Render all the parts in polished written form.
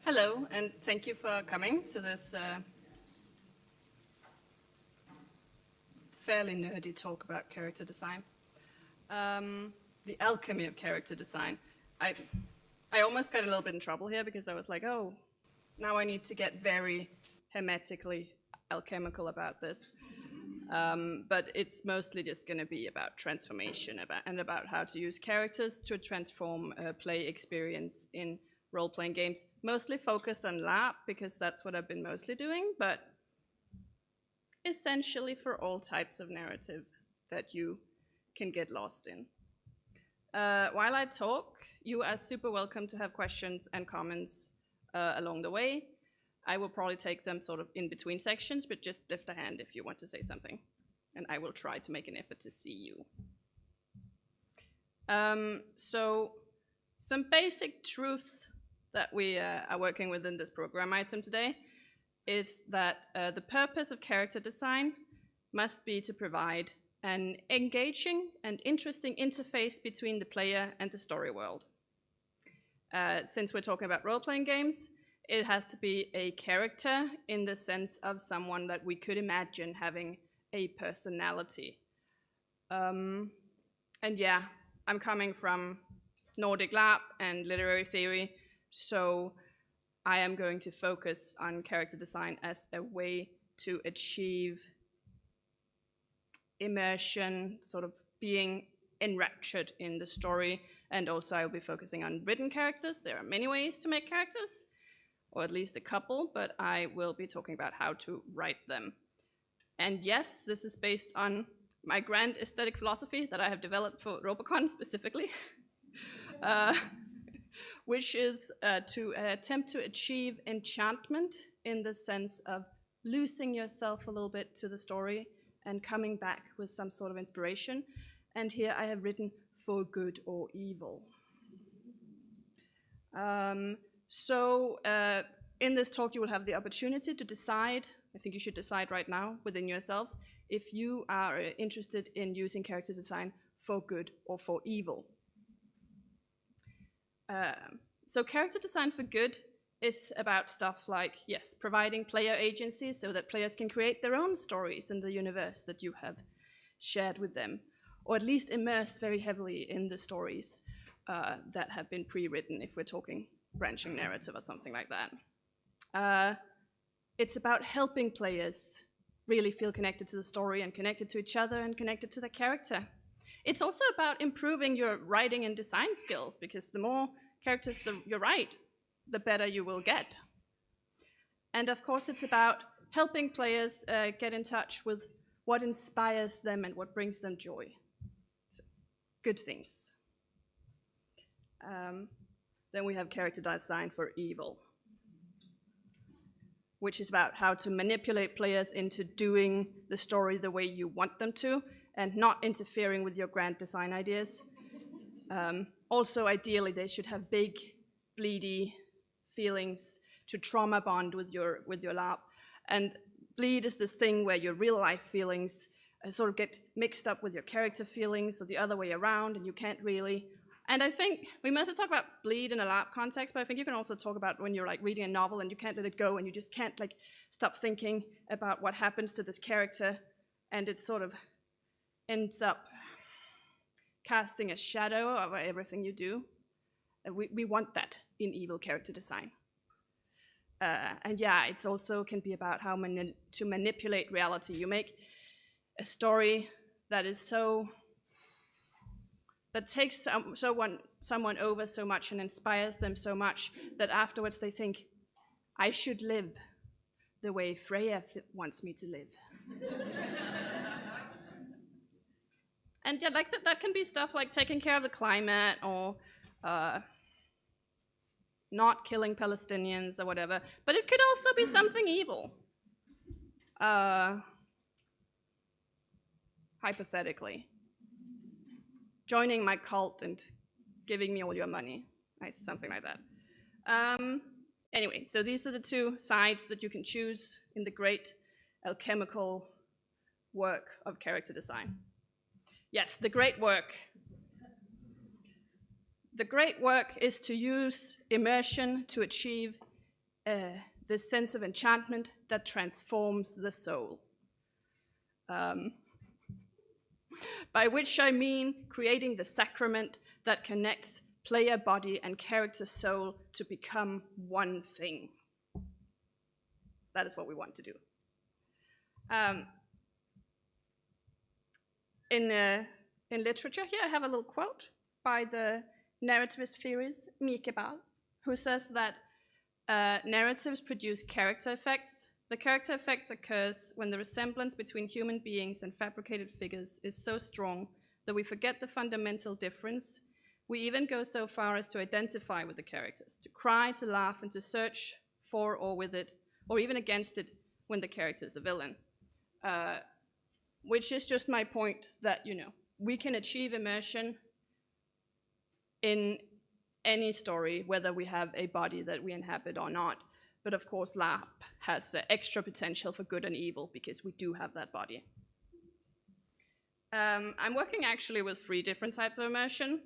Hello, and thank you for coming to this fairly nerdy talk about character design. The alchemy of character design. I almost got a little bit in trouble here because I was like, oh, now I need to get very hermetically alchemical about this. But it's mostly just going to be about transformation and about how to use characters to transform a play experience in role-playing games, mostly focused on LARP because that's what I've been mostly doing, but essentially for all types of narrative that you can get lost in. While I talk, you are super welcome to have questions and comments along the way. I will probably take them sort of in between sections, but just lift a hand if you want to say something, and I will try to make an effort to see you. So some basic truths that we are working with in this program item today is that the purpose of character design must be to provide an engaging and interesting interface between the player and the story world. Since we're talking about role-playing games, it has to be a character in the sense of someone that we could imagine having a personality. And yeah, I'm coming from Nordic LARP and literary theory, so I am going to focus on character design as a way to achieve immersion, sort of being enraptured in the story, and also I'll be focusing on written characters. There are many ways to make characters, or at least a couple, but I will be talking about how to write them. And yes, this is based on my grand aesthetic philosophy that I have developed for Ropecon specifically, which is to attempt to achieve enchantment in the sense of losing yourself a little bit to the story and coming back with some sort of inspiration. And here I have written for good or evil. In this talk, you will have the opportunity to decide, I think you should decide right now within yourselves, if you are interested in using character design for good or for evil. So character design for good is about stuff like, yes, providing player agency so that players can create their own stories in the universe that you have shared with them, or at least immerse very heavily in the stories that have been pre-written, if we're talking branching narrative or something like that. It's about helping players really feel connected to the story and connected to each other and connected to the character. It's also about improving your writing and design skills, because the more characters you write, the better you will get. And of course, it's about helping players get in touch with what inspires them and what brings them joy. So, good things. Then we have character design for evil, which is about how to manipulate players into doing the story the way you want them to and not interfering with your grand design ideas. Also, ideally, they should have big, bleedy feelings to trauma bond with your LARP. And bleed is this thing where your real life feelings sort of get mixed up with your character feelings, or the other way around, and you can't really. And I think we mostly talk about bleed in a LARP context, but I think you can also talk about when you're like reading a novel and you can't let it go and you just can't like stop thinking about what happens to this character, and it sort of ends up casting a shadow over everything you do. We want that in evil character design. And yeah, it also can be about how to manipulate reality. You make a story that is that takes someone over so much and inspires them so much that afterwards they think, I should live the way Freja wants me to live. And yeah, like that can be stuff like taking care of the climate, or not killing Palestinians or whatever. But it could also be something evil. Hypothetically. Joining my cult and giving me all your money. Something like that. Anyway, so these are the two sides that you can choose in the great alchemical work of character design. Yes, the great work. The great work is to use immersion to achieve this sense of enchantment that transforms the soul. By which I mean creating the sacrament that connects player body and character soul to become one thing. That is what we want to do. In literature here, I have a little quote by the narrativist theorist Mike Ball, who says that narratives produce character effects. The character effects occurs when the resemblance between human beings and fabricated figures is so strong that we forget the fundamental difference. We even go so far as to identify with the characters, to cry, to laugh, and to search for or with it, or even against it when the character is a villain. Which is just my point that, we can achieve immersion in any story, whether we have a body that we inhabit or not. But of course, LARP has extra potential for good and evil because we do have that body. I'm working actually with 3 different types of immersion.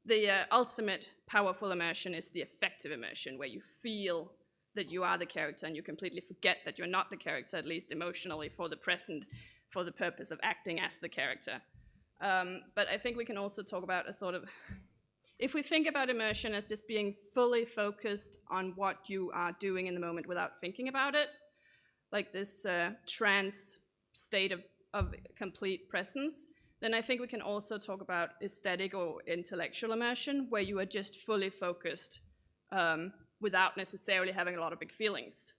The ultimate powerful immersion is the affective immersion, where you feel that you are the character and you completely forget that you're not the character, at least emotionally, for the present, for the purpose of acting as the character. But I think we can also talk about a sort of, if we think about immersion as just being fully focused on what you are doing in the moment without thinking about it, like this trance state of complete presence, then I think we can also talk about aesthetic or intellectual immersion, where you are just fully focused without necessarily having a lot of big feelings.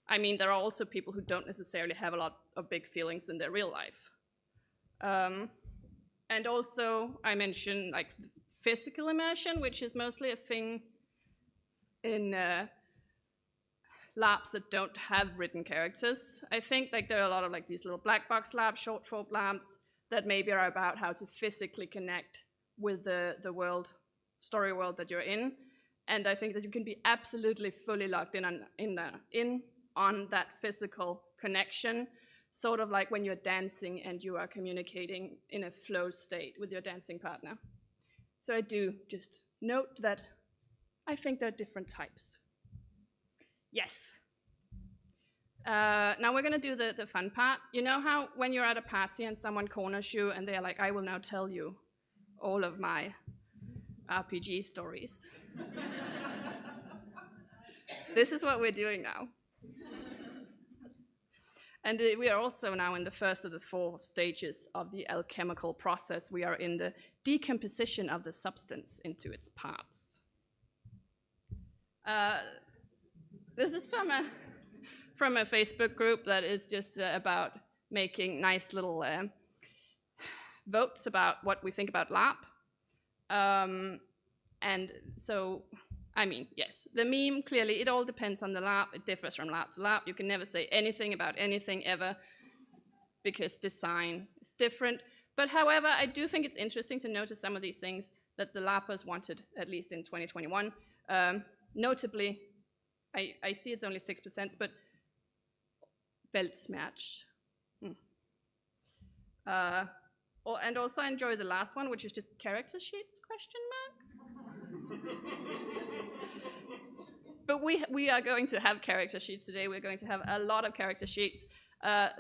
I mean, there are also people who don't necessarily have a lot of big feelings in their real life. And also, I mentioned like physical immersion, which is mostly a thing in labs that don't have written characters. I think like there are a lot of like these little black box labs, short form labs, that maybe are about how to physically connect with the world, story world that you're in. And I think that you can be absolutely fully locked in on that physical connection, sort of like when you're dancing and you are communicating in a flow state with your dancing partner. So I do just note that I think there are different types. Yes. Now we're gonna do the fun part. You know how when you're at a party and someone corners you and they're like, I will now tell you all of my RPG stories. This is what we're doing now. And we are also now in the first of the 4 stages of the alchemical process. We are in the decomposition of the substance into its parts. This is from a Facebook group that is just about making nice little votes about what we think about LARP. And so, I mean, yes, the meme, clearly, it all depends on the LARP. It differs from LARP to LARP. You can never say anything about anything ever because design is different. But however, I do think it's interesting to notice some of these things that the LARPers wanted, at least in 2021. Notably, I see it's only 6%, but Weltsmerch. And also I enjoy the last one, which is just character sheets, question mark? But we are going to have character sheets today. We're going to have a lot of character sheets.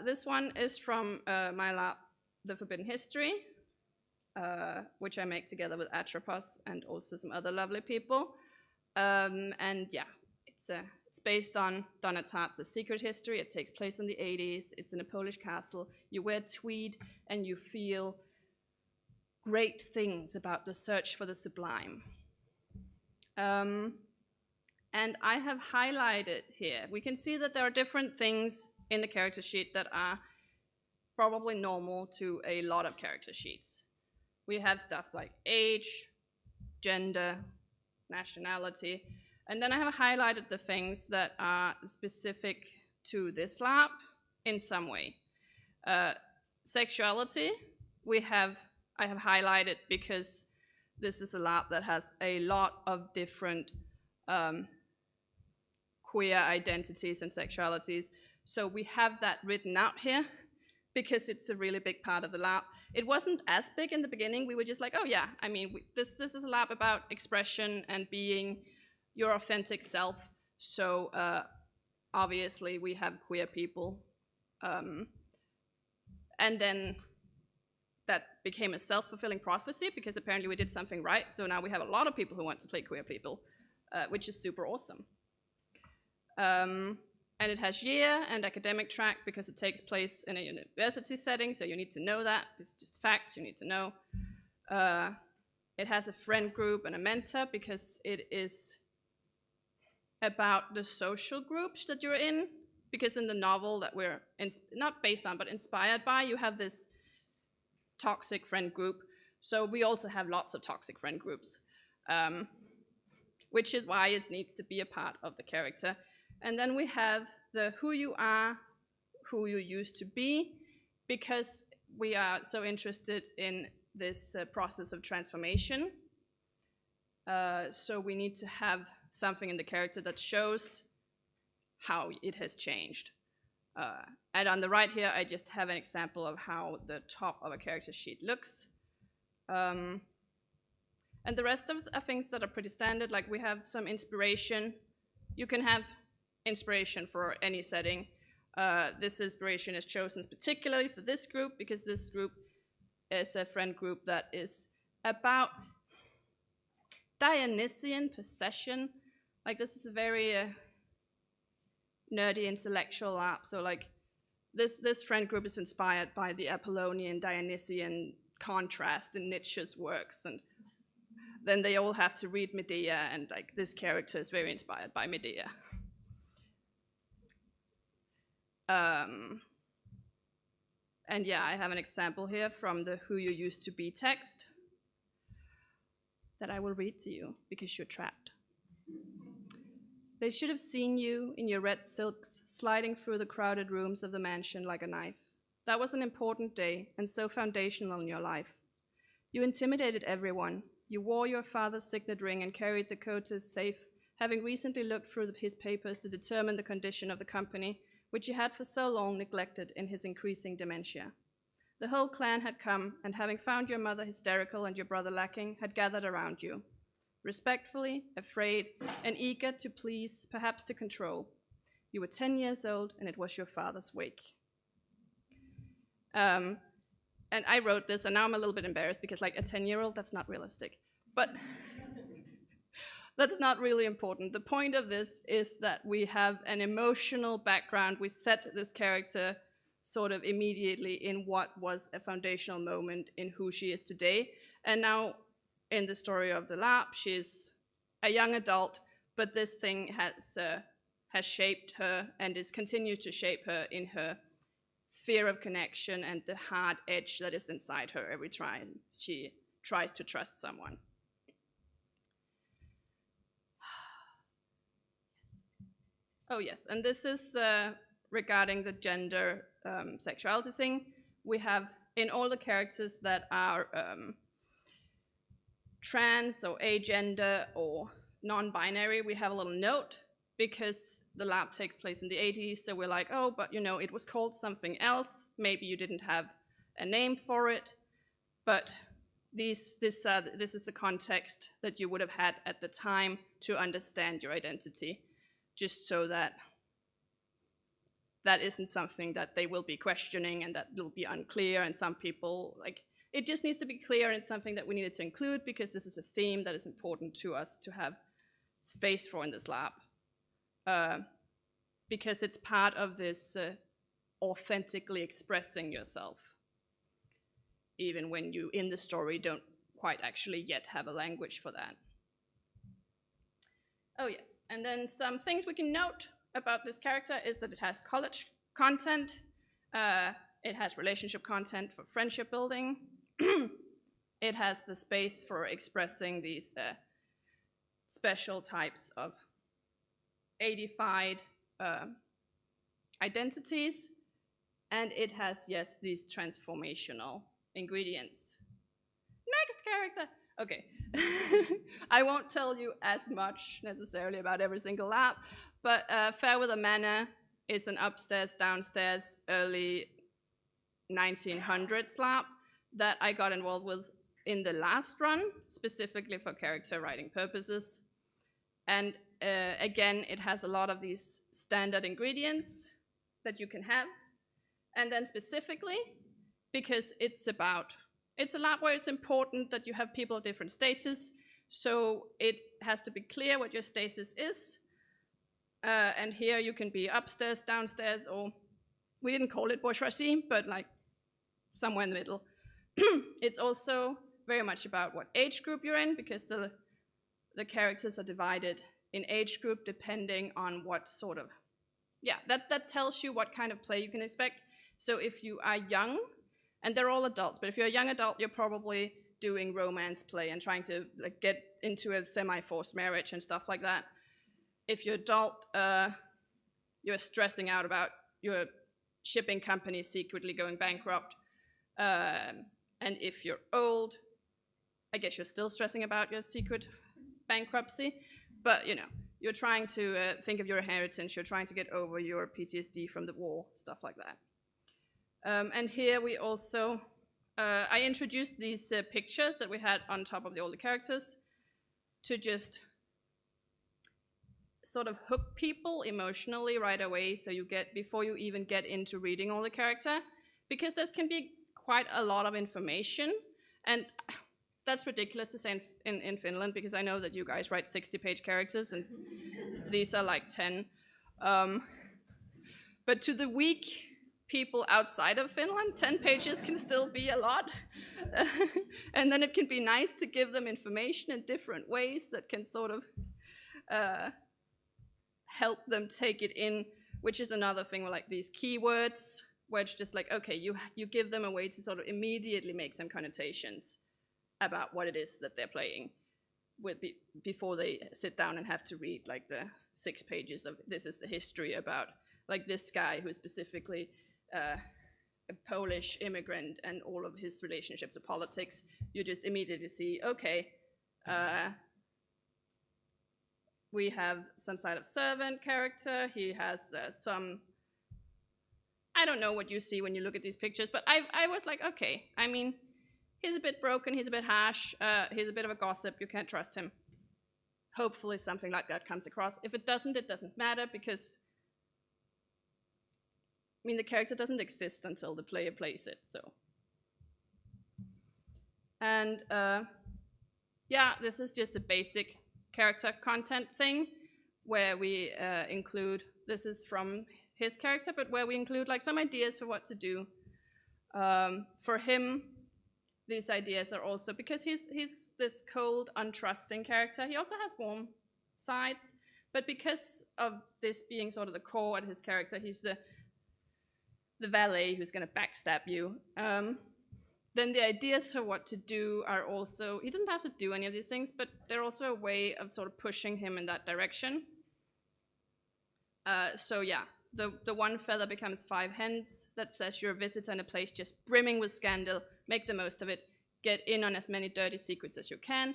This one is from my lab, The Forbidden History, which I make together with Atropos and also some other lovely people. And yeah, it's based on Donna Tartt's Secret History. It takes place in the 80s. It's in a Polish castle. You wear tweed and you feel great things about the search for the sublime. And I have highlighted here. We can see that there are different things in the character sheet that are probably normal to a lot of character sheets. We have stuff like age, gender, nationality, and then I have highlighted the things that are specific to this lab in some way. Sexuality, I have highlighted because this is a lab that has a lot of different queer identities and sexualities. So we have that written out here because it's a really big part of the lab. It wasn't as big in the beginning. We were just like, oh yeah, I mean, this is a lab about expression and being your authentic self. So obviously we have queer people. And then that became a self-fulfilling prophecy because apparently we did something right. So now we have a lot of people who want to play queer people, which is super awesome. And it has year and academic track because it takes place in a university setting, so you need to know that. It's just facts you need to know. It has a friend group and a mentor because it is about the social groups that you're in. Because in the novel that we're not based on, but inspired by, you have this toxic friend group. So we also have lots of toxic friend groups, which is why it needs to be a part of the character. And then we have the who you are, who you used to be, because we are so interested in this process of transformation. So we need to have something in the character that shows how it has changed. And on the right here, I just have an example of how the top of a character sheet looks. And the rest of the things that are pretty standard, like we have some inspiration. You can have inspiration for any setting. This inspiration is chosen particularly for this group because this group is a friend group that is about Dionysian possession. Like this is a very nerdy intellectual app. So like this friend group is inspired by the Apollonian Dionysian contrast in Nietzsche's works, and then they all have to read Medea, and like this character is very inspired by Medea. And yeah, I have an example here from the Who You Used to Be text that I will read to you because you're trapped. They should have seen you in your red silks sliding through the crowded rooms of the mansion like a knife. That was an important day and so foundational in your life. You intimidated everyone. You wore your father's signet ring and carried the code to his safe, having recently looked through his papers to determine the condition of the company, which you had for so long neglected in his increasing dementia. The whole clan had come, and having found your mother hysterical and your brother lacking, had gathered around you. Respectfully, afraid, and eager to please, perhaps to control. You were 10 years old, and it was your father's wake. And I wrote this, and now I'm a little bit embarrassed because like a 10-year-old, that's not realistic. But that's not really important. The point of this is that we have an emotional background. We set this character sort of immediately in what was a foundational moment in who she is today. And now in the story of the lab, she's a young adult, but this thing has shaped her and is continued to shape her in her fear of connection and the hard edge that is inside her every time she tries to trust someone. Oh yes, and this is regarding the gender sexuality thing. We have in all the characters that are trans or agender or non-binary, we have a little note because the lab takes place in the 80s, so we're like, oh, but you know, it was called something else. Maybe you didn't have a name for it, but this is the context that you would have had at the time to understand your identity, just so that that isn't something that they will be questioning and that will be unclear, and some people, like, it just needs to be clear, and it's something that we needed to include because this is a theme that is important to us to have space for in this lab. Because it's part of this authentically expressing yourself, even when you, in the story, don't quite actually yet have a language for that. Oh yes, and then some things we can note about this character is that it has college content, it has relationship content for friendship building, it has the space for expressing these special types of eighty-fied identities, and it has, yes, these transformational ingredients. Next character. Okay. I won't tell you as much necessarily about every single lab, but Fairweather Manor is an upstairs, downstairs, early 1900s lab that I got involved with in the last run, specifically for character writing purposes. And again, it has a lot of these standard ingredients that you can have. And then specifically, because it's a lab where it's important that you have people of different status, so it has to be clear what your status is. And here you can be upstairs, downstairs, or we didn't call it bourgeoisie, but like somewhere in the middle. It's also very much about what age group you're in, because the characters are divided in age group depending on what sort of, that tells you what kind of play you can expect. So if you are young, and they're all adults, but if you're a young adult, you're probably doing romance play and trying to like get into a semi-forced marriage and stuff like that. If you're adult, you're stressing out about your shipping company secretly going bankrupt. And if you're old, I guess you're still stressing about your secret bankruptcy, but you know, you're trying to think of your inheritance, you're trying to get over your PTSD from the war, stuff like that. And here we also, I introduced these pictures that we had on top of all the characters to just sort of hook people emotionally right away, so you get, before you even get into reading all the character, because there can be quite a lot of information, and that's ridiculous to say in Finland, because I know that you guys write 60-page characters, and these are like 10. But to the weak people outside of Finland, 10 pages can still be a lot. And then it can be nice to give them information in different ways that can sort of help them take it in, which is another thing with like these keywords, where it's just like, okay, you give them a way to sort of immediately make some connotations about what it is that they're playing before they sit down and have to read like the 6 pages of this is the history about like this guy who is specifically a Polish immigrant and all of his relationship to politics. You just immediately see, okay, we have some sort of servant character. He has some, I don't know what you see when you look at these pictures, but I was like, okay, I mean, he's a bit broken, he's a bit harsh, he's a bit of a gossip, you can't trust him. Hopefully something like that comes across. If it doesn't matter, because I mean, the character doesn't exist until the player plays it, so. And yeah, this is just a basic character content thing where we include, this is from his character, but where we include like some ideas for what to do. For him, these ideas are also, because he's this cold, untrusting character, he also has warm sides, but because of this being sort of the core of his character, he's the valet who's going to backstab you. Then the ideas for what to do are also, he doesn't have to do any of these things, but they're also a way of sort of pushing him in that direction. So yeah, the one feather becomes 5 hens. That says you're a visitor in a place just brimming with scandal, make the most of it, get in on as many dirty secrets as you can.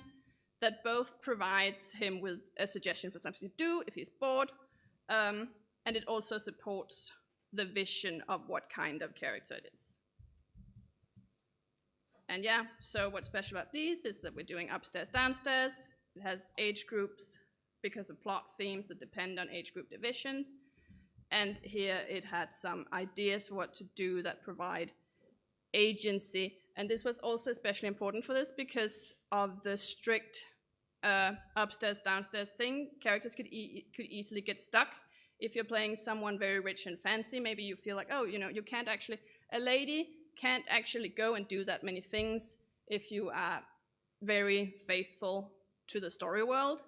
That both provides him with a suggestion for something to do if he's bored, and it also supports the vision of what kind of character it is. And yeah, so what's special about these is that we're doing upstairs, downstairs. It has age groups because of plot themes that depend on age group divisions. And here it had some ideas for what to do that provide agency. And this was also especially important for this because of the strict upstairs, downstairs thing. Characters could easily get stuck. If you're playing someone very rich and fancy, maybe you feel like, oh, you know, you can't actually, a lady can't actually go and do that many things if you are very faithful to the story world.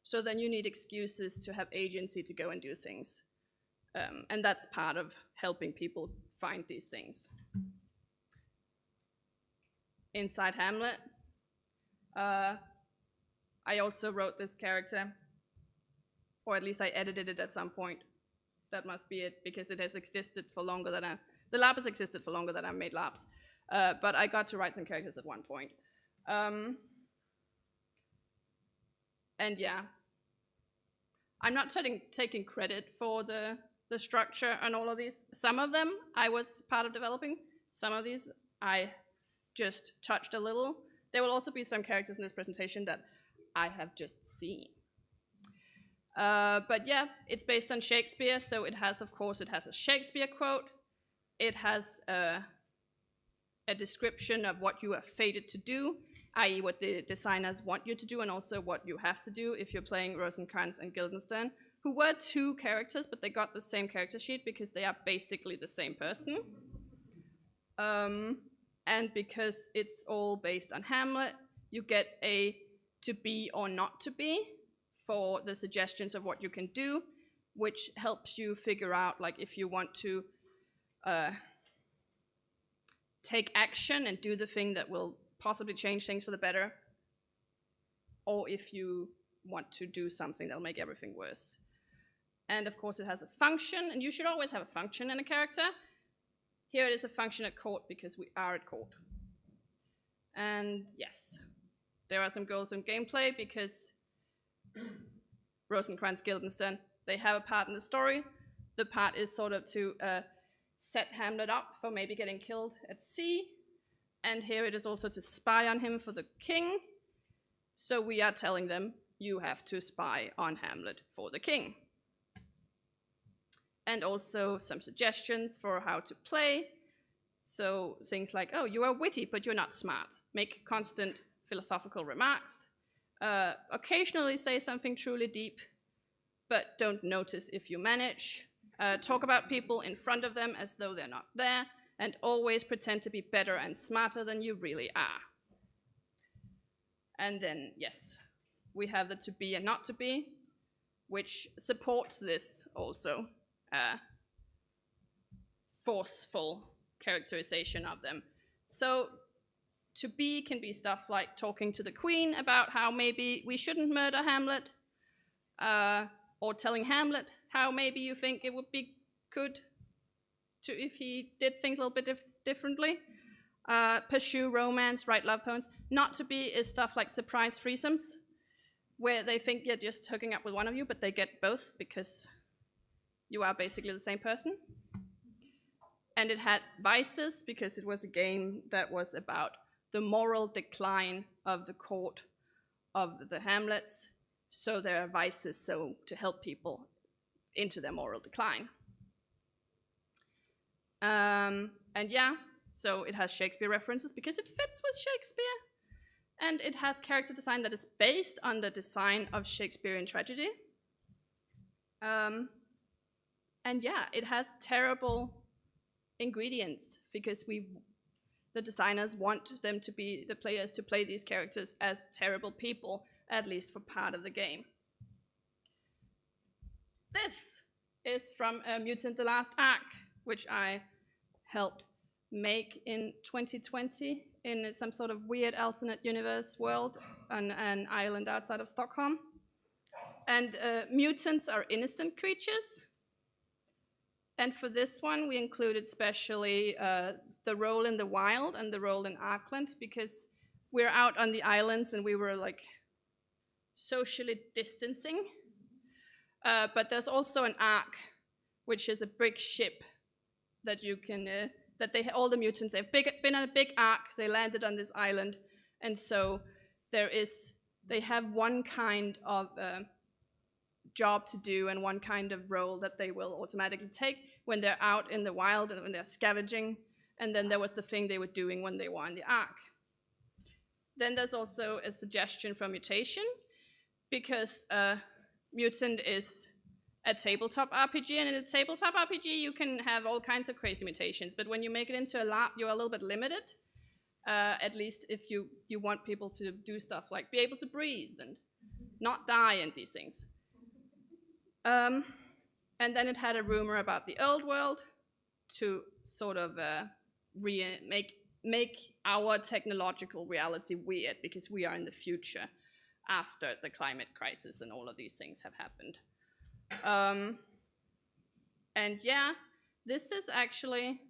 So then you need excuses to have agency to go and do things. And that's part of helping people find these things. Inside Hamlet, I also wrote this character, or at least I edited it at some point. That must be it, because it has existed for longer than the lab has existed for longer than I've made labs. But I got to write some characters at one point. And yeah, I'm not taking credit for the structure and all of these. Some of them I was part of developing. Some of these I just touched a little. There will also be some characters in this presentation that I have just seen. But yeah, it's based on Shakespeare, so it has, of course, it has a Shakespeare quote. It has a description of what you are fated to do, i.e. what the designers want you to do, and also what you have to do if you're playing Rosencrantz and Guildenstern, who were two characters, but they got the same character sheet because they are basically the same person. And because it's all based on Hamlet, you get a to be or not to be for the suggestions of what you can do, which helps you figure out, like, if you want to take action and do the thing that will possibly change things for the better, or if you want to do something that'll make everything worse. And of course it has a function, and you should always have a function in a character. Here it is a function at court because we are at court. And yes, there are some goals in gameplay because Rosencrantz, Guildenstern, they have a part in the story. The part is sort of to set Hamlet up for maybe getting killed at sea. And here it is also to spy on him for the king. So we are telling them, you have to spy on Hamlet for the king. And also some suggestions for how to play. So things like, oh, you are witty, but you're not smart. Make constant philosophical remarks. Occasionally say something truly deep, but don't notice if you manage. Talk about people in front of them as though they're not there, and always pretend to be better and smarter than you really are. And then, yes, we have the to be and not to be, which supports this also. Forceful characterization of them. So to be can be stuff like talking to the queen about how maybe we shouldn't murder Hamlet, or telling Hamlet how maybe you think it would be good to if he did things a little bit differently. Pursue romance, write love poems. Not to be is stuff like surprise threesomes, where they think you're just hooking up with one of you, but they get both because you are basically the same person. And it had vices because it was a game that was about the moral decline of the court of the Hamlets. So there are vices, so to help people into their moral decline. And yeah, so it has Shakespeare references because it fits with Shakespeare. And it has character design that is based on the design of Shakespearean tragedy. And yeah, it has terrible ingredients because the designers want them to be, the players to play these characters as terrible people, at least for part of the game. This is from Mutant the Last Ark, which I helped make in 2020 in some sort of weird alternate universe world on an island outside of Stockholm. And mutants are innocent creatures. And for this one, we included especially the role in the wild and the role in Arkland, because we're out on the islands and we were like socially distancing. But there's also an ark, which is a big ship that you can, all the mutants, they've been on a big ark, they landed on this island, and so they have one kind of job to do and one kind of role that they will automatically take when they're out in the wild and when they're scavenging, and then there was the thing they were doing when they were on the ark. Then there's also a suggestion for mutation, because Mutant is a tabletop RPG, and in a tabletop RPG you can have all kinds of crazy mutations, but when you make it into a LARP, you're a little bit limited, at least if you want people to do stuff like be able to breathe and not die and these things. And then it had a rumor about the old world to sort of make our technological reality weird, because we are in the future after the climate crisis and all of these things have happened. And yeah, this is actually,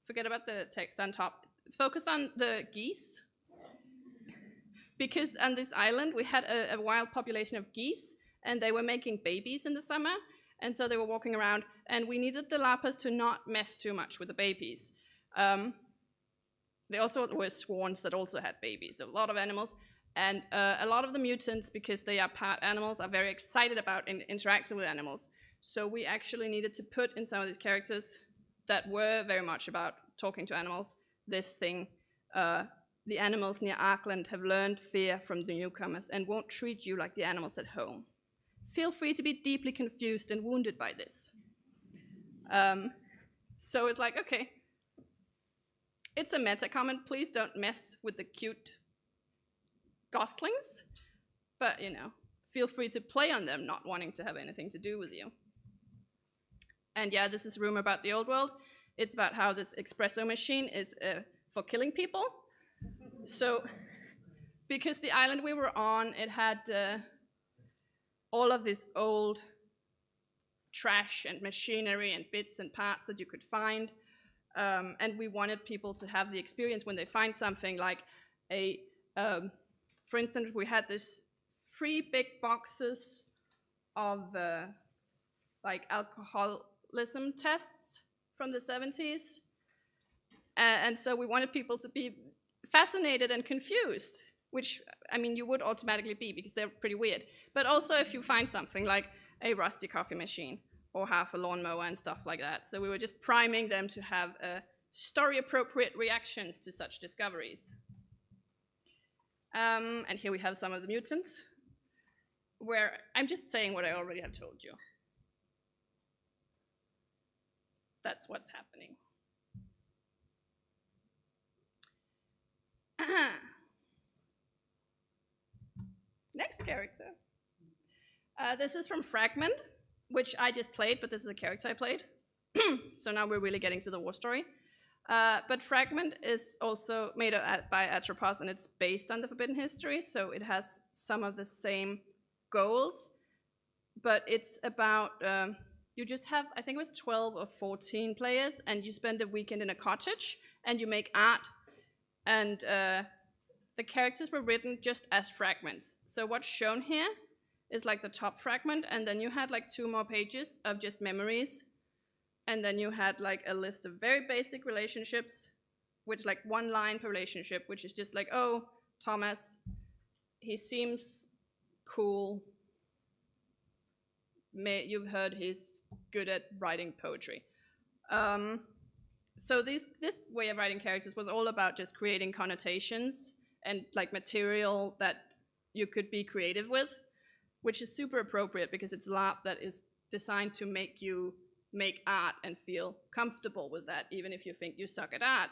forget about the text on top, focus on the geese. Because on this island we had a wild population of geese, and they were making babies in the summer, and so they were walking around, and we needed the LARPers to not mess too much with the babies. They also were swans that also had babies, a lot of animals, And a lot of the mutants, because they are part animals, are very excited about interacting with animals. So we actually needed to put in some of these characters that were very much about talking to animals, this thing. The animals near Arkland have learned fear from the newcomers and won't treat you like the animals at home. Feel free to be deeply confused and wounded by this. So it's like, okay, it's a meta comment. Please don't mess with the cute goslings, but feel free to play on them not wanting to have anything to do with you. And yeah, this is a rumor about the old world. It's about how this espresso machine is for killing people. So, because the island we were on, it had all of this old trash and machinery and bits and parts that you could find. And we wanted people to have the experience when they find something like for instance, we had this 3 big boxes of like alcoholism tests from the 70s. And so we wanted people to be fascinated and confused, which, I mean, you would automatically be because they're pretty weird. But also if you find something like a rusty coffee machine or half a lawnmower and stuff like that. So we were just priming them to have story-appropriate reactions to such discoveries. And here we have some of the mutants, where I'm just saying what I already have told you. That's what's happening. Next character. This is from Fragment, which I just played, but this is a character I played. So now we're really getting to the war story. But Fragment is also made by Atropos, and it's based on the Forbidden History, so it has some of the same goals. But it's about, you just have, I think it was 12 or 14 players, and you spend a weekend in a cottage, and you make art. And the characters were written just as fragments. So what's shown here is like the top fragment, and then you had like 2 more pages of just memories. And then you had like a list of very basic relationships, which like 1 line per relationship, which is just like, oh, Thomas, he seems cool. You've heard he's good at writing poetry. So this way of writing characters was all about just creating connotations and like material that you could be creative with, which is super appropriate because it's LARP that is designed to make you make art and feel comfortable with that, even if you think you suck at art.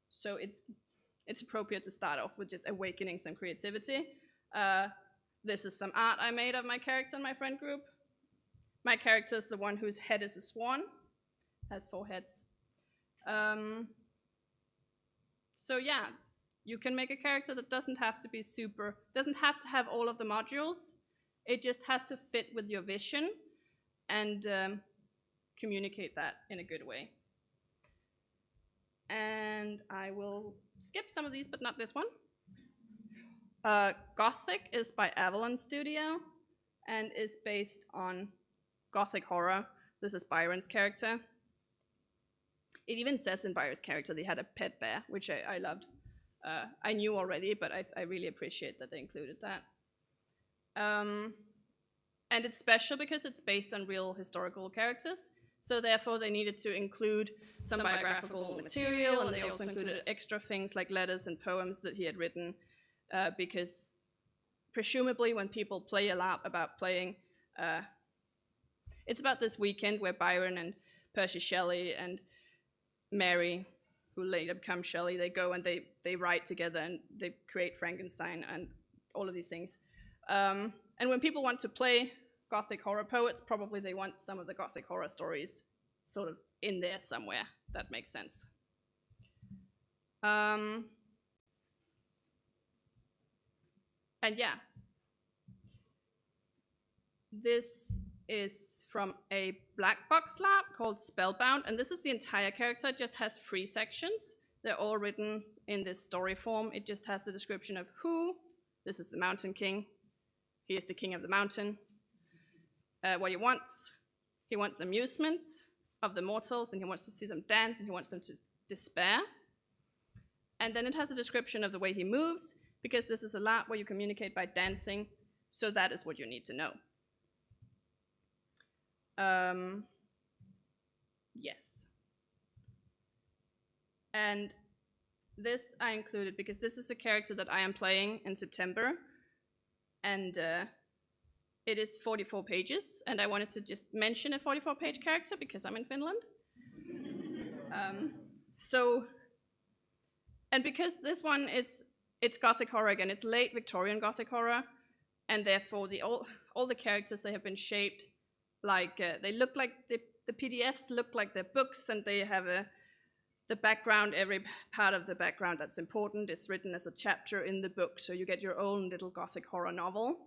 So it's appropriate to start off with just awakening some creativity. This is some art I made of my character in my friend group. My character is the one whose head is a swan, has 4 heads. So yeah, you can make a character that doesn't have to have all of the modules. It just has to fit with your vision and communicate that in a good way. And I will skip some of these, but not this one. Gothic is by Avalon Studio and is based on Gothic horror. This is Byron's character. It even says in Byron's character they had a pet bear, which I loved. I knew already, but I really appreciate that they included that. And it's special because it's based on real historical characters. So therefore they needed to include some biographical material, and they also included extra things like letters and poems that he had written, because presumably when people play a LARP about playing, it's about this weekend where Byron and Percy Shelley and Mary, who later becomes Shelley, they go and they write together and they create Frankenstein and all of these things. And when people want to play Gothic horror poets, probably they want some of the Gothic horror stories sort of in there somewhere. That makes sense. And yeah, this is from a black box LARP called Spellbound, and this is the entire character. It just has 3 sections. They're all written in this story form. It just has the description of who. This is the Mountain King. He is the king of the mountain. What he wants amusements of the mortals, and he wants to see them dance, and he wants them to despair. And then it has a description of the way he moves, because this is a lab where you communicate by dancing, so that is what you need to know. Yes. And this I included because this is a character that I am playing in September, and it is 44 pages, and I wanted to just mention a 44-page character because I'm in Finland. And because this one it's Gothic horror again, it's late Victorian Gothic horror, and therefore all the characters, they have been shaped like, they look like, the PDFs look like they're books, and they have the background, every part of the background that's important is written as a chapter in the book, so you get your own little Gothic horror novel.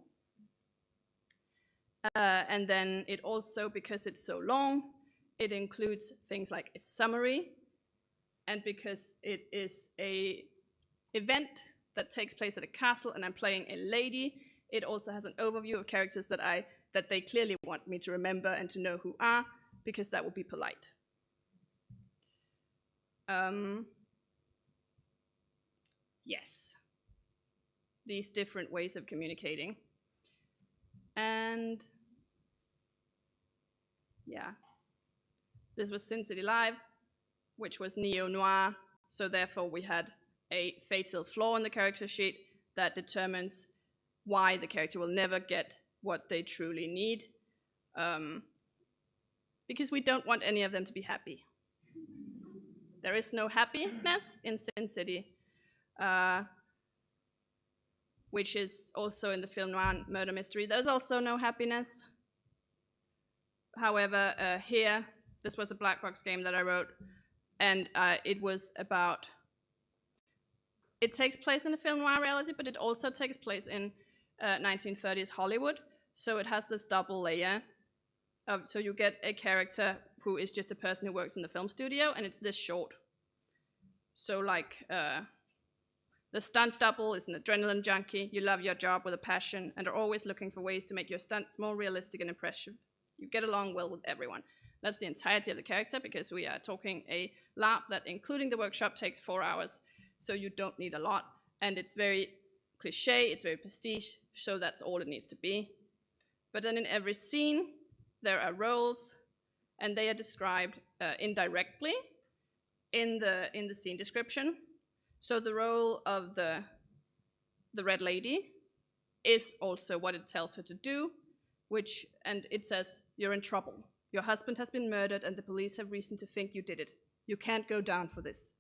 And then it also, because it's so long, it includes things like a summary, and because it is a event that takes place at a castle and I'm playing a lady, it also has an overview of characters that they clearly want me to remember and to know who are, because that would be polite. Yes, these different ways of communicating. And yeah, this was Sin City Live, which was neo-noir, so therefore we had a fatal flaw in the character sheet that determines why the character will never get what they truly need, because we don't want any of them to be happy. There is no happiness in Sin City, which is also in the film noir murder mystery. There's also no happiness. However, here, this was a black box game that I wrote, and it was about, it takes place in a film noir reality, but it also takes place in 1930s Hollywood. So it has this double layer. So you get a character who is just a person who works in the film studio, and it's this short. So like, the stunt double is an adrenaline junkie. You love your job with a passion and are always looking for ways to make your stunts more realistic and impressive. You get along well with everyone. That's the entirety of the character, because we are talking a lab that, including the workshop, takes 4 hours. So you don't need a lot. And it's very cliche, it's very prestige, so that's all it needs to be. But then in every scene, there are roles, and they are described indirectly in the scene description. So the role of the red lady is also what it tells her to do, and it says, you're in trouble. Your husband has been murdered and the police have reason to think you did it. You can't go down for this.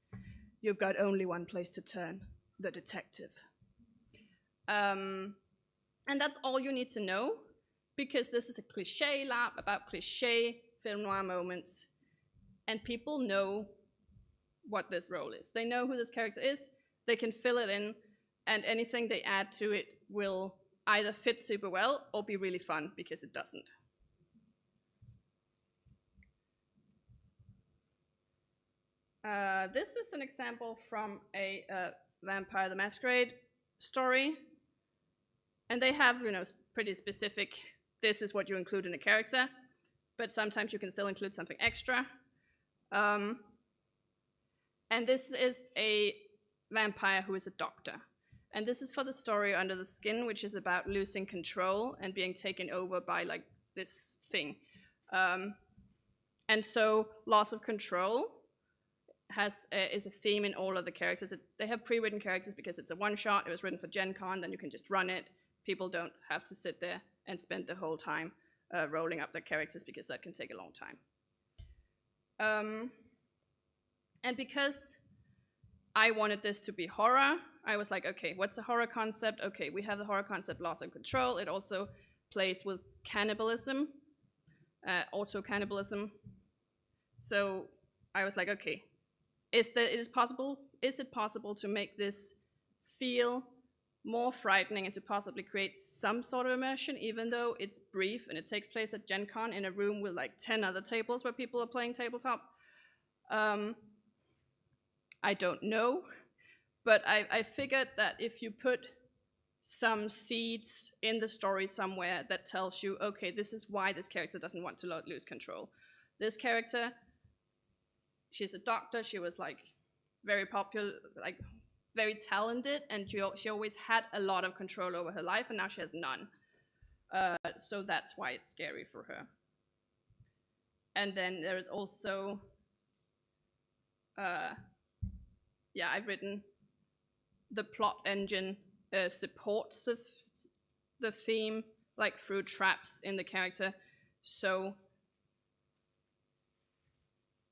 You've got only one place to turn, the detective. And that's all you need to know, because this is a cliche lab about cliche film noir moments, and people know what this role is. They know who this character is, they can fill it in, and anything they add to it will either fit super well or be really fun because it doesn't. This is an example from a Vampire the Masquerade story, and they have, pretty specific, this is what you include in a character, but sometimes you can still include something extra. And this is a vampire who is a doctor. And this is for the story Under the Skin, which is about losing control and being taken over by like this thing. And so loss of control is a theme in all of the characters. They have pre-written characters because it's a one-shot. It was written for Gen Con, then you can just run it. People don't have to sit there and spend the whole time rolling up their characters, because that can take a long time. And because I wanted this to be horror, I was like, okay, what's a horror concept? Okay, we have the horror concept, loss of control. It also plays with cannibalism, auto-cannibalism. So I was like, okay, is it possible to make this feel more frightening and to possibly create some sort of immersion, even though it's brief and it takes place at Gen Con in a room with like 10 other tables where people are playing tabletop? I don't know, but I figured that if you put some seeds in the story somewhere that tells you, okay, this is why this character doesn't want to lose control. This character, she's a doctor, she was like very popular, like very talented, and she always had a lot of control over her life, and now she has none. So that's why it's scary for her. And then there is also, I've written the plot engine supports the theme, like through traps in the character. So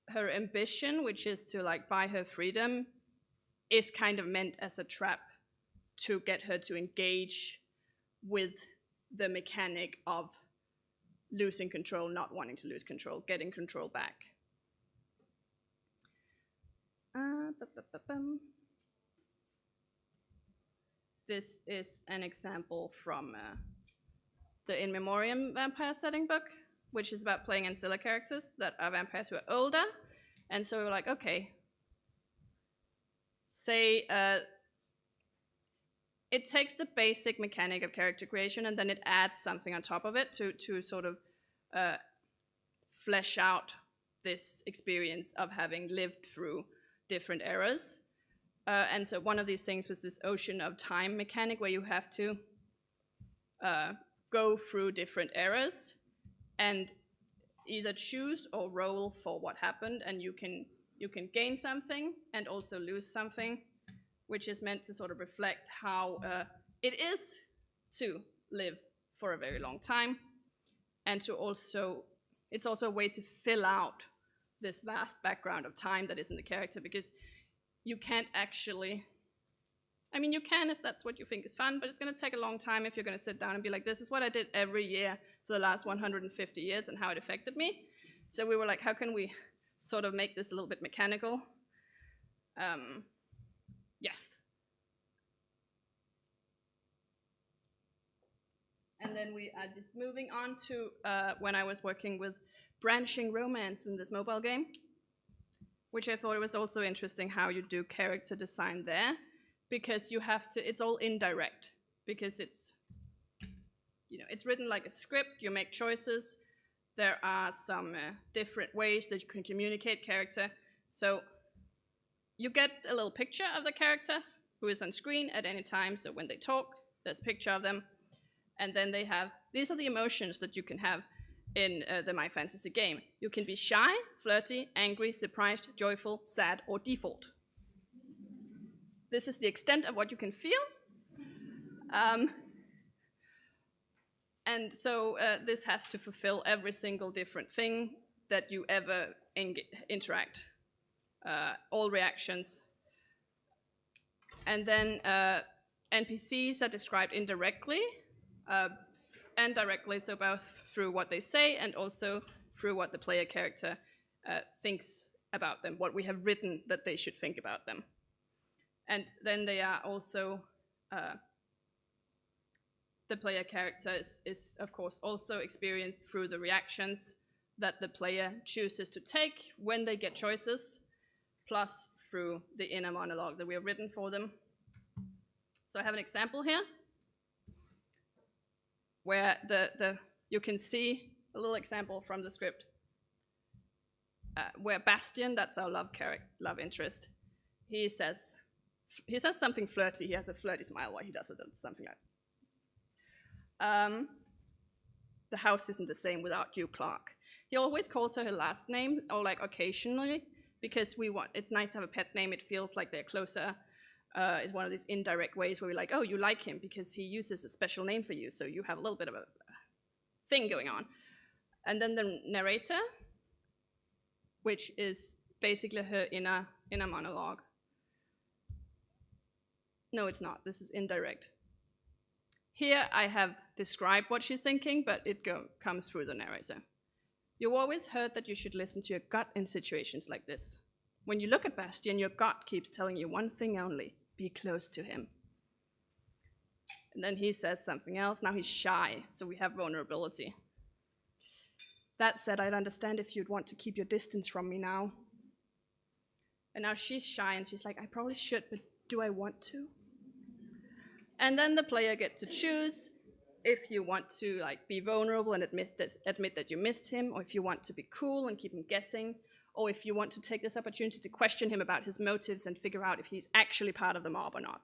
her ambition, which is to like buy her freedom, is kind of meant as a trap to get her to engage with the mechanic of losing control, not wanting to lose control, getting control back. This is an example from the In Memoriam vampire setting book, which is about playing ancilla characters that are vampires who are older. And so we were like, okay, say it takes the basic mechanic of character creation and then it adds something on top of it to sort of flesh out this experience of having lived through different eras. And so one of these things was this ocean of time mechanic where you have to go through different eras and either choose or roll for what happened, and you can gain something and also lose something, which is meant to sort of reflect how it is to live for a very long time, and to also, it's also a way to fill out this vast background of time that is in the character, because you can't actually, I mean, you can if that's what you think is fun, but it's going to take a long time if you're going to sit down and be like, this is what I did every year for the last 150 years and how it affected me. So we were like, how can we sort of make this a little bit mechanical? Yes. And then we are just moving on to when I was working with branching romance in this mobile game, which I thought it was also interesting how you do character design there, because you have to, it's all indirect, because it's, you know, it's written like a script, you make choices, there are some different ways that you can communicate character. So you get a little picture of the character who is on screen at any time, so when they talk, there's a picture of them, and then they have, these are the emotions that you can have in the My Fantasy game. You can be shy, flirty, angry, surprised, joyful, sad, or default. This is the extent of what you can feel. And so this has to fulfill every single different thing that you ever interact, all reactions. And then NPCs are described indirectly and directly, so both through what they say and also through what the player character thinks about them, what we have written that they should think about them. And then they are also, the player character is of course also experienced through the reactions that the player chooses to take when they get choices, plus through the inner monologue that we have written for them. So I have an example here where you can see a little example from the script where Bastian, that's our love interest, he says something flirty. He has a flirty smile while he does it, something like the house isn't the same without you, Clark. He always calls her last name, or like occasionally, because it's nice to have a pet name. It feels like they're closer. It's one of these indirect ways where we're like, oh, you like him because he uses a special name for you, so you have a little bit of a thing going on. And then the narrator, which is basically her inner monologue. No, it's not. This is indirect. Here I have described what she's thinking, but it comes through the narrator. You've always heard that you should listen to your gut in situations like this. When you look at Bastian, your gut keeps telling you one thing only: be close to him. And then he says something else. Now he's shy, so we have vulnerability. That said, I'd understand if you'd want to keep your distance from me now. And now she's shy, and she's like, I probably should, but do I want to? And then the player gets to choose if you want to like be vulnerable and admit that you missed him, or if you want to be cool and keep him guessing, or if you want to take this opportunity to question him about his motives and figure out if he's actually part of the mob or not.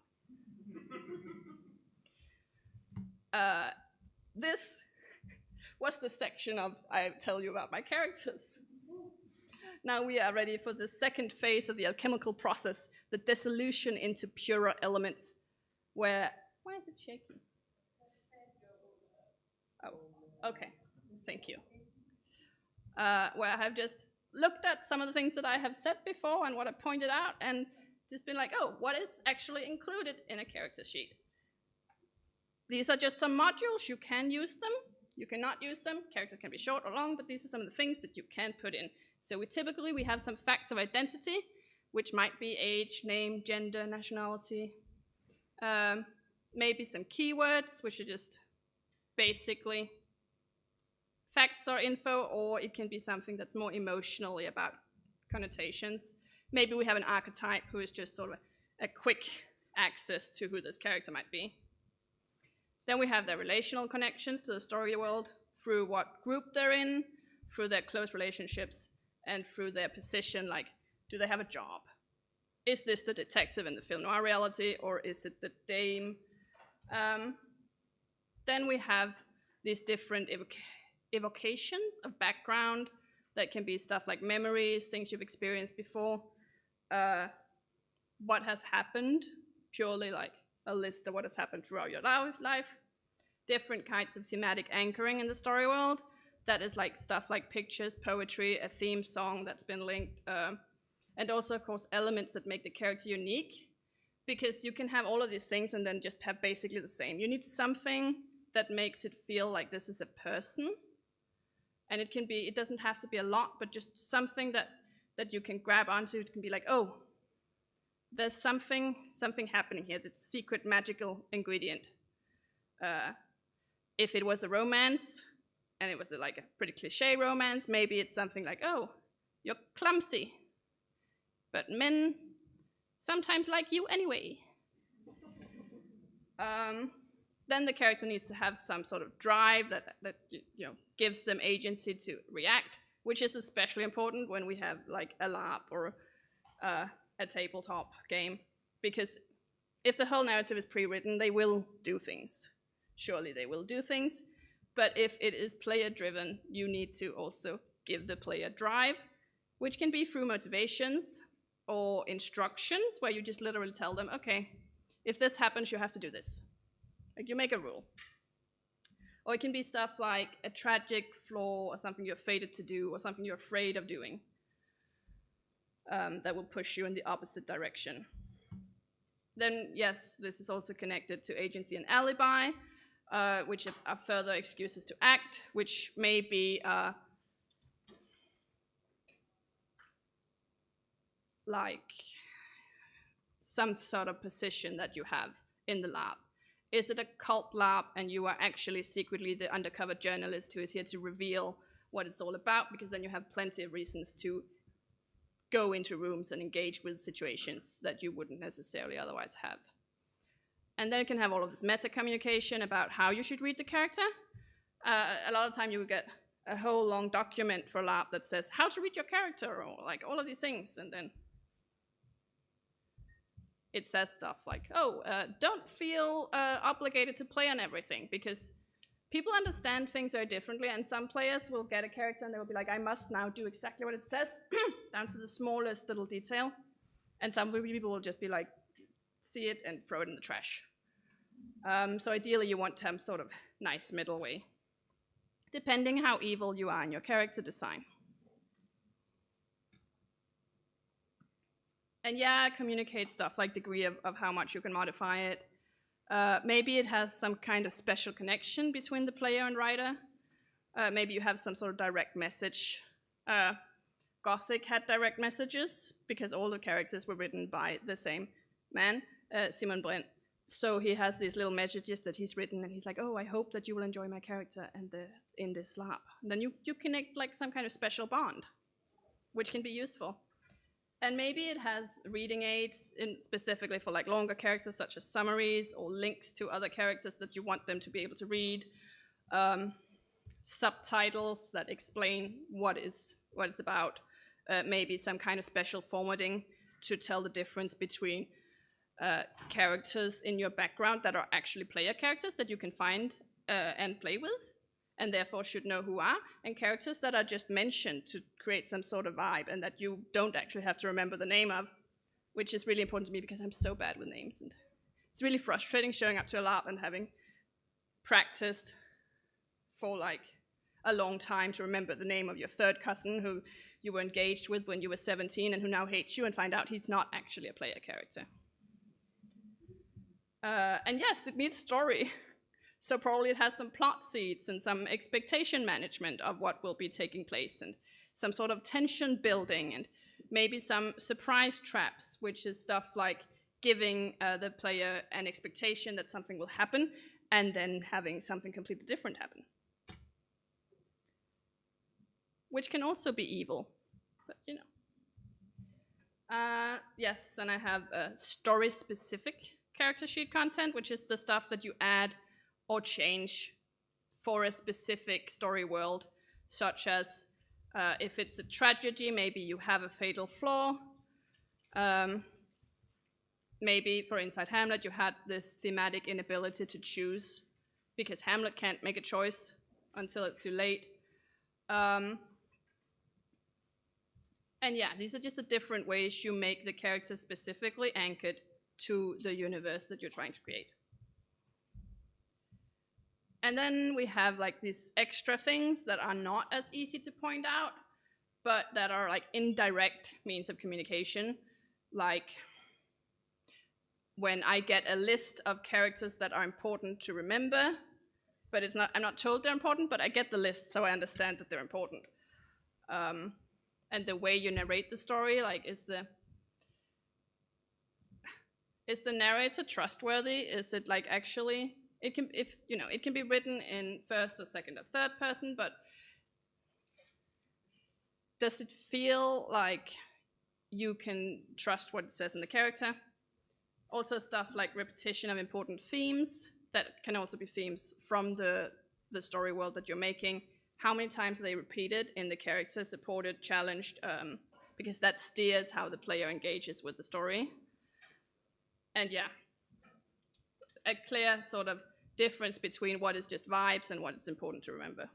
This was the section of I tell you about my characters. Now we are ready for the second phase of the alchemical process, the dissolution into purer elements, where... Why is it shaking? Oh, okay, thank you. Where I have just looked at some of the things that I have said before and what I pointed out, and just been like, oh, what is actually included in a character sheet? These are just some modules. You can use them, you cannot use them. Characters can be short or long, but these are some of the things that you can put in. So we have some facts of identity, which might be age, name, gender, nationality. Maybe some keywords, which are just basically facts or info, or it can be something that's more emotionally about connotations. Maybe we have an archetype who is just sort of a quick access to who this character might be. Then we have their relational connections to the story world through what group they're in, through their close relationships, and through their position, like, do they have a job? Is this the detective in the film noir reality, or is it the dame? Then we have these different evocations of background that can be stuff like memories, things you've experienced before, what has happened, purely like a list of what has happened throughout your life, different kinds of thematic anchoring in the story world, that is like stuff like pictures, poetry, a theme song that's been linked, and also, of course, elements that make the character unique, because you can have all of these things and then just have basically the same. You need something that makes it feel like this is a person, and it doesn't have to be a lot, but just something that you can grab onto. It can be like, oh, there's something happening here, that's secret magical ingredient. If it was a romance, and it was like a pretty cliche romance, maybe it's something like, oh, you're clumsy, but men sometimes like you anyway. Then the character needs to have some sort of drive that gives them agency to react, which is especially important when we have like a LARP or a tabletop game, because if the whole narrative is pre-written, they will do things. Surely they will do things, but if it is player-driven, you need to also give the player drive, which can be through motivations or instructions, where you just literally tell them, okay, if this happens, you have to do this. Like, you make a rule. Or it can be stuff like a tragic flaw, or something you're fated to do, or something you're afraid of doing, that will push you in the opposite direction. Then, yes, this is also connected to agency and alibi, which are further excuses to act, which may be like some sort of position that you have in the lab. Is it a cult lab and you are actually secretly the undercover journalist who is here to reveal what it's all about? Because then you have plenty of reasons to go into rooms and engage with situations that you wouldn't necessarily otherwise have. And then you can have all of this meta communication about how you should read the character. A lot of time you will get a whole long document for lab that says how to read your character, or like all of these things, and then it says stuff like, oh, don't feel obligated to play on everything, because people understand things very differently, and some players will get a character and they will be like, I must now do exactly what it says, down to the smallest little detail. And some people will just be like, see it and throw it in the trash. So ideally you want to have sort of nice middle way, depending how evil you are in your character design. And yeah, communicate stuff like degree of how much you can modify it. Maybe it has some kind of special connection between the player and writer. Maybe you have some sort of direct message. Gothic had direct messages because all the characters were written by the same man, Simon Brent. So he has these little messages that he's written, and he's like, oh, I hope that you will enjoy my character and in this lab. And then you connect like some kind of special bond, which can be useful. And maybe it has reading aids, specifically for like longer characters, such as summaries or links to other characters that you want them to be able to read, subtitles that explain what it's about, maybe some kind of special formatting to tell the difference between characters in your background that are actually player characters that you can find and play with, and therefore should know who are, and characters that are just mentioned to create some sort of vibe and that you don't actually have to remember the name of, which is really important to me because I'm so bad with names. And it's really frustrating showing up to a LARP and having practiced for like a long time to remember the name of your third cousin who you were engaged with when you were 17 and who now hates you, and find out he's not actually a player character. And yes, it needs story. So probably it has some plot seeds and some expectation management of what will be taking place, and some sort of tension building, and maybe some surprise traps, which is stuff like giving the player an expectation that something will happen and then having something completely different happen, which can also be evil, but you know. Yes, and I have story-specific character sheet content, which is the stuff that you add or change for a specific story world, such as if it's a tragedy, maybe you have a fatal flaw. Maybe for Inside Hamlet, you had this thematic inability to choose because Hamlet can't make a choice until it's too late. And yeah, these are just the different ways you make the characters specifically anchored to the universe that you're trying to create. And then we have like these extra things that are not as easy to point out, but that are like indirect means of communication. Like when I get a list of characters that are important to remember, but I'm not told they're important, but I get the list so I understand that they're important. And the way you narrate the story, like is the narrator trustworthy? Is it like actually, it can be written in first or second or third person, but does it feel like you can trust what it says in the character? Also stuff like repetition of important themes, that can also be themes from the story world that you're making. How many times are they repeated in the character, supported, challenged, because that steers how the player engages with the story. And yeah, a clear sort of difference between what is just vibes and what is important to remember.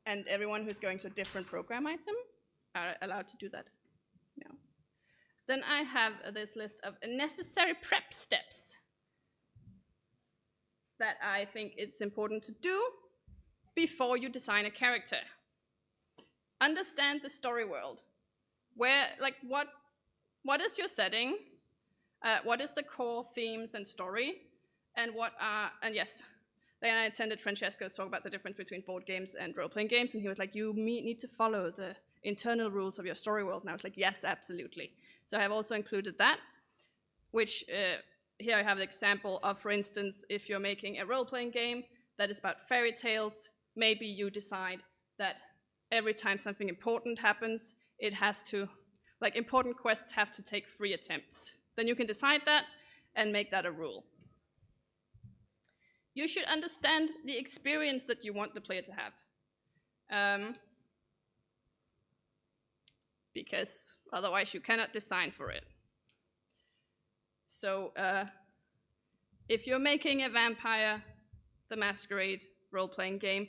And everyone who's going to a different program item are allowed to do that. No. Then I have this list of necessary prep steps that I think it's important to do before you design a character. Understand the story world. Where, like, what is your setting? What is the core themes and story? And yes, then I attended Francesco's talk about the difference between board games and role-playing games, and he was like, you need to follow the internal rules of your story world. And I was like, yes, absolutely. So I have also included that, which here I have the example of, for instance, if you're making a role-playing game that is about fairy tales, maybe you decide that every time something important happens, it has to, like, important quests have to take 3 attempts. Then you can decide that and make that a rule. You should understand the experience that you want the player to have. Because otherwise you cannot design for it. So if you're making a Vampire the Masquerade role-playing game,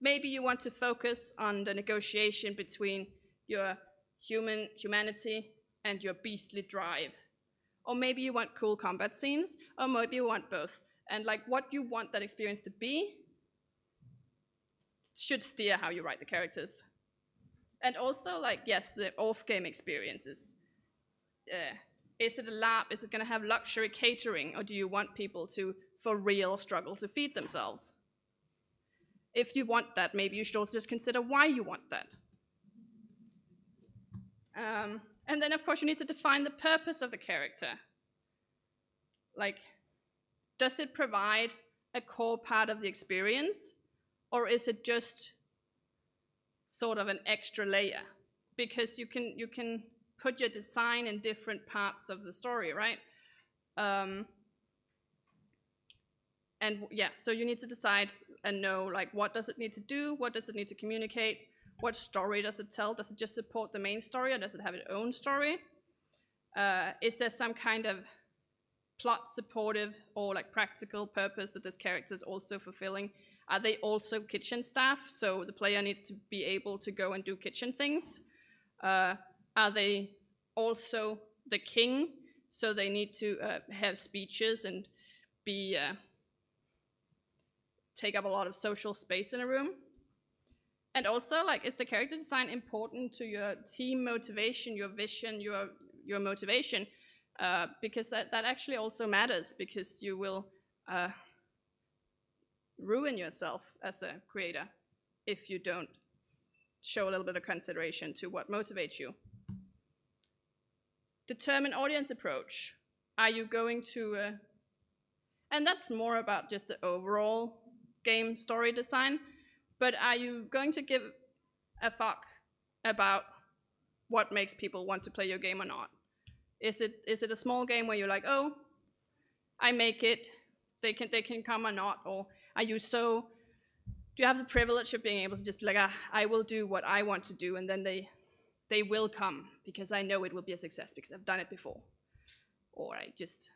maybe you want to focus on the negotiation between your humanity and your beastly drive. Or maybe you want cool combat scenes, or maybe you want both. And like what you want that experience to be should steer how you write the characters. And also, like, yes, the off-game experiences. Is it a LARP? Is it going to have luxury catering? Or do you want people to, for real, struggle to feed themselves? If you want that, maybe you should also just consider why you want that. And then, of course, you need to define the purpose of the character. Like, does it provide a core part of the experience? Or is it just sort of an extra layer? Because you can put your design in different parts of the story, right? And yeah, so you need to decide and know like what does it need to do, what does it need to communicate, what story does it tell, does it just support the main story or does it have its own story? Is there some kind of plot supportive or like practical purpose that this character is also fulfilling? Are they also kitchen staff, so the player needs to be able to go and do kitchen things? Are they also the king, so they need to have speeches and be take up a lot of social space in a room? And also, like, is the character design important to your team motivation, your vision, your motivation? Because that actually also matters, because you will ruin yourself as a creator if you don't show a little bit of consideration to what motivates you. Determine audience approach. Are you going to, and that's more about just the overall game story design, but are you going to give a fuck about what makes people want to play your game or not? Is it a small game where you're like, oh, I make it, they can come or not? Or are you so, do you have the privilege of being able to just be like, I will do what I want to do, and then they will come because I know it will be a success because I've done it before? Or I just,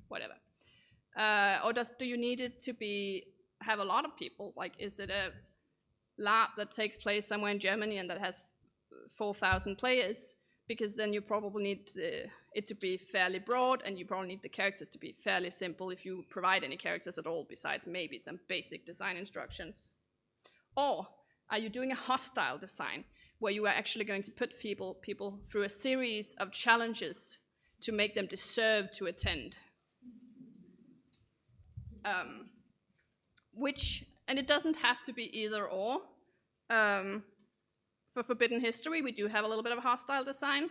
whatever. Or do you need it to have a lot of people? Like, is it a lab that takes place somewhere in Germany and that has 4,000 players? Because then you probably need it to be fairly broad, and you probably need the characters to be fairly simple if you provide any characters at all, besides maybe some basic design instructions. Or are you doing a hostile design, where you are actually going to put people through a series of challenges to make them deserve to attend? And it doesn't have to be either or. For Forbidden History, we do have a little bit of a hostile design,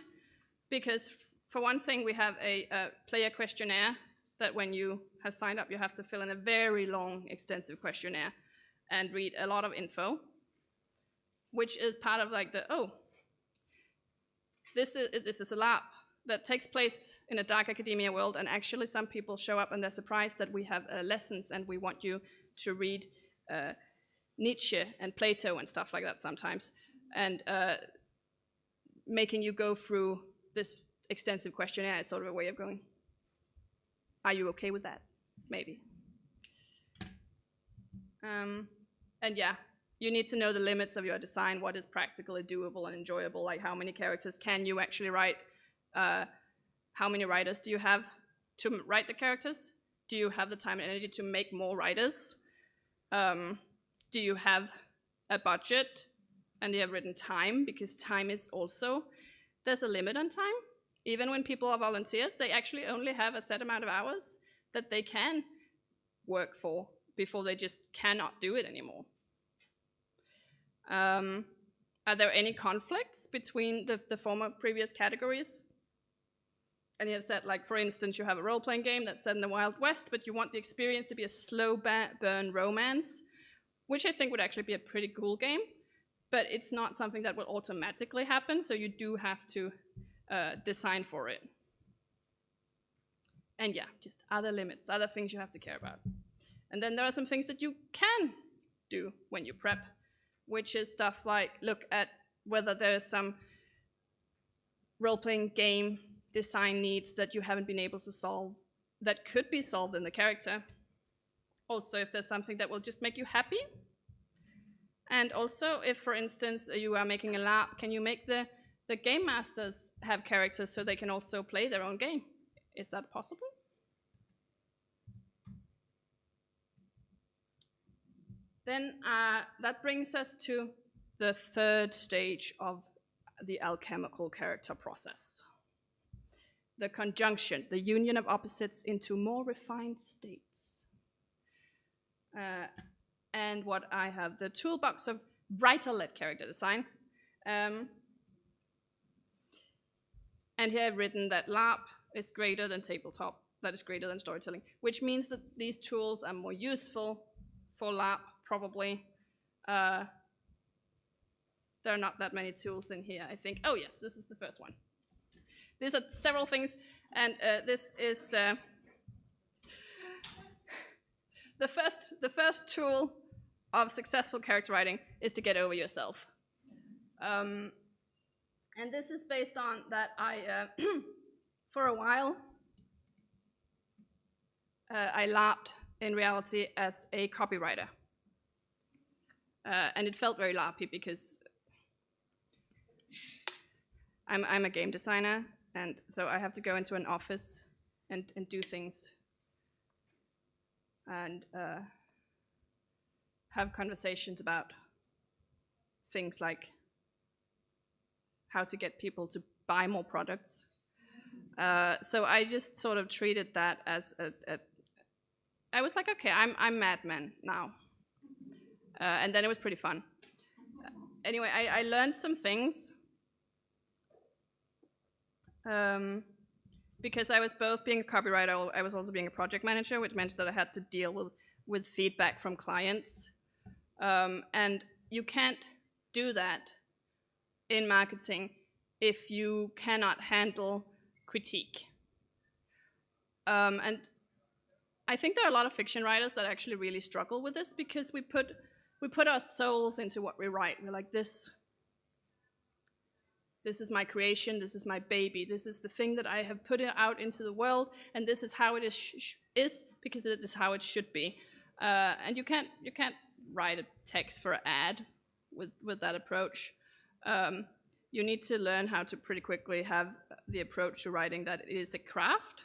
because for one thing, we have a player questionnaire that when you have signed up, you have to fill in a very long, extensive questionnaire and read a lot of info, which is part of like this is a lab that takes place in a dark academia world, and actually some people show up and they're surprised that we have lessons and we want you to read Nietzsche and Plato and stuff like that sometimes, and making you go through this extensive questionnaire is sort of a way of going, are you okay with that? Maybe. And yeah, you need to know the limits of your design, what is practically doable and enjoyable, like how many characters can you actually write, how many writers do you have to write the characters? Do you have the time and energy to make more writers? Do you have a budget? And you have written time, because time is also, there's a limit on time. Even when people are volunteers, they actually only have a set amount of hours that they can work for before they just cannot do it anymore. Are there any conflicts between the former previous categories? And you have said, like, for instance, you have a role-playing game that's set in the Wild West, but you want the experience to be a slow burn romance, which I think would actually be a pretty cool game. But it's not something that will automatically happen, so you do have to design for it. And yeah, just other limits, other things you have to care about. And then there are some things that you can do when you prep, which is stuff like look at whether there's some role-playing game design needs that you haven't been able to solve that could be solved in the character. Also, if there's something that will just make you happy. And also, if, for instance, you are making a lab, can you make the game masters have characters so they can also play their own game? Is that possible? Then that brings us to the third stage of the alchemical character process. The conjunction, the union of opposites into more refined states. And what I have, the toolbox of writer-led character design. And here I've written that LARP is greater than tabletop, that is greater than storytelling, which means that these tools are more useful for LARP, probably. There are not that many tools in here, I think. Oh yes, this is the first one. These are several things, and this is the the first tool of successful character writing is to get over yourself. And this is based on that I, for a while, I LARPed in reality as a copywriter. And it felt very LARPy because I'm a game designer, and so I have to go into an office and do things and have conversations about things like how to get people to buy more products. So I just sort of treated that as I was like, okay, I'm Mad Men now. And then it was pretty fun. Anyway, I learned some things because I was both being a copywriter, I was also being a project manager, which meant that I had to deal with feedback from clients. And you can't do that in marketing if you cannot handle critique. And I think there are a lot of fiction writers that actually really struggle with this because we put our souls into what we write. We're like, this is my creation, this is my baby, this is the thing that I have put out into the world, and this is how it is because it is how it should be. And you can't write a text for an ad with that approach. You need to learn how to pretty quickly have the approach to writing that it is a craft,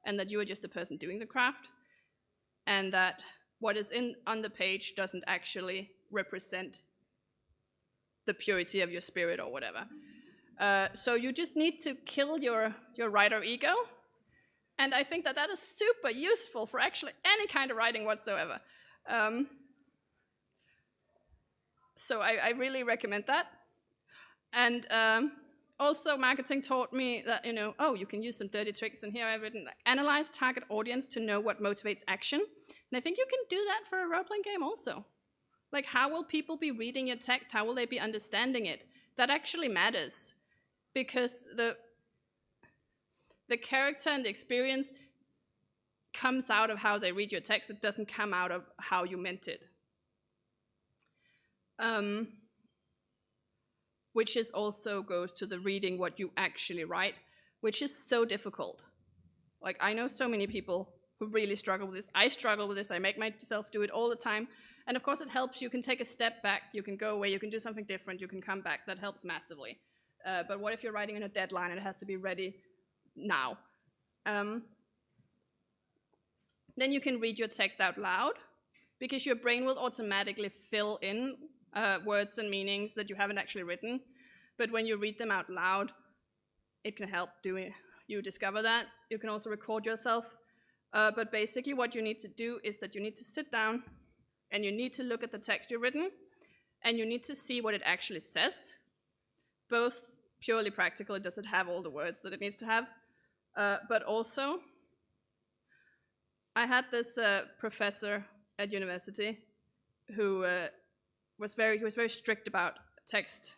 and that you are just a person doing the craft, and that what is on the page doesn't actually represent the purity of your spirit or whatever. So you just need to kill your writer ego, and I think that is super useful for actually any kind of writing whatsoever. So I really recommend that. And also marketing taught me that, you can use some dirty tricks, and here I've written, analyze target audience to know what motivates action. And I think you can do that for a role-playing game also. Like, how will people be reading your text? How will they be understanding it? That actually matters, because the character and the experience comes out of how they read your text. It doesn't come out of how you meant it. Which is also goes to the reading what you actually write, which is so difficult. Like, I know so many people who really struggle with this. I struggle with this. I make myself do it all the time. And of course it helps. You can take a step back. You can go away. You can do something different. You can come back. That helps massively. But what if you're writing on a deadline and it has to be ready now? Then you can read your text out loud, because your brain will automatically fill in words and meanings that you haven't actually written. But when you read them out loud, it can help you discover that. You can also record yourself. But basically what you need to do is that you need to sit down and you need to look at the text you've written, and you need to see what it actually says, both purely practical, does it have all the words that it needs to have, but also I had this professor at university who was very strict about text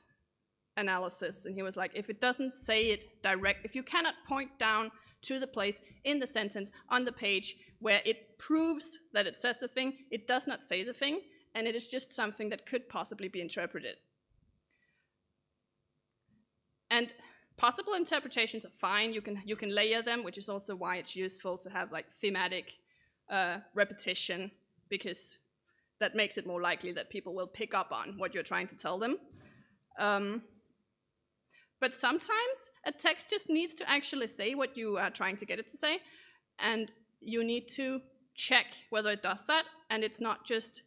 analysis, and he was like, if it doesn't say it direct, if you cannot point down to the place in the sentence on the page where it proves that it says the thing, it does not say the thing, and it is just something that could possibly be interpreted. And possible interpretations are fine. You can layer them, which is also why it's useful to have like thematic repetition, because that makes it more likely that people will pick up on what you're trying to tell them. But sometimes a text just needs to actually say what you are trying to get it to say, and you need to check whether it does that, and it's not just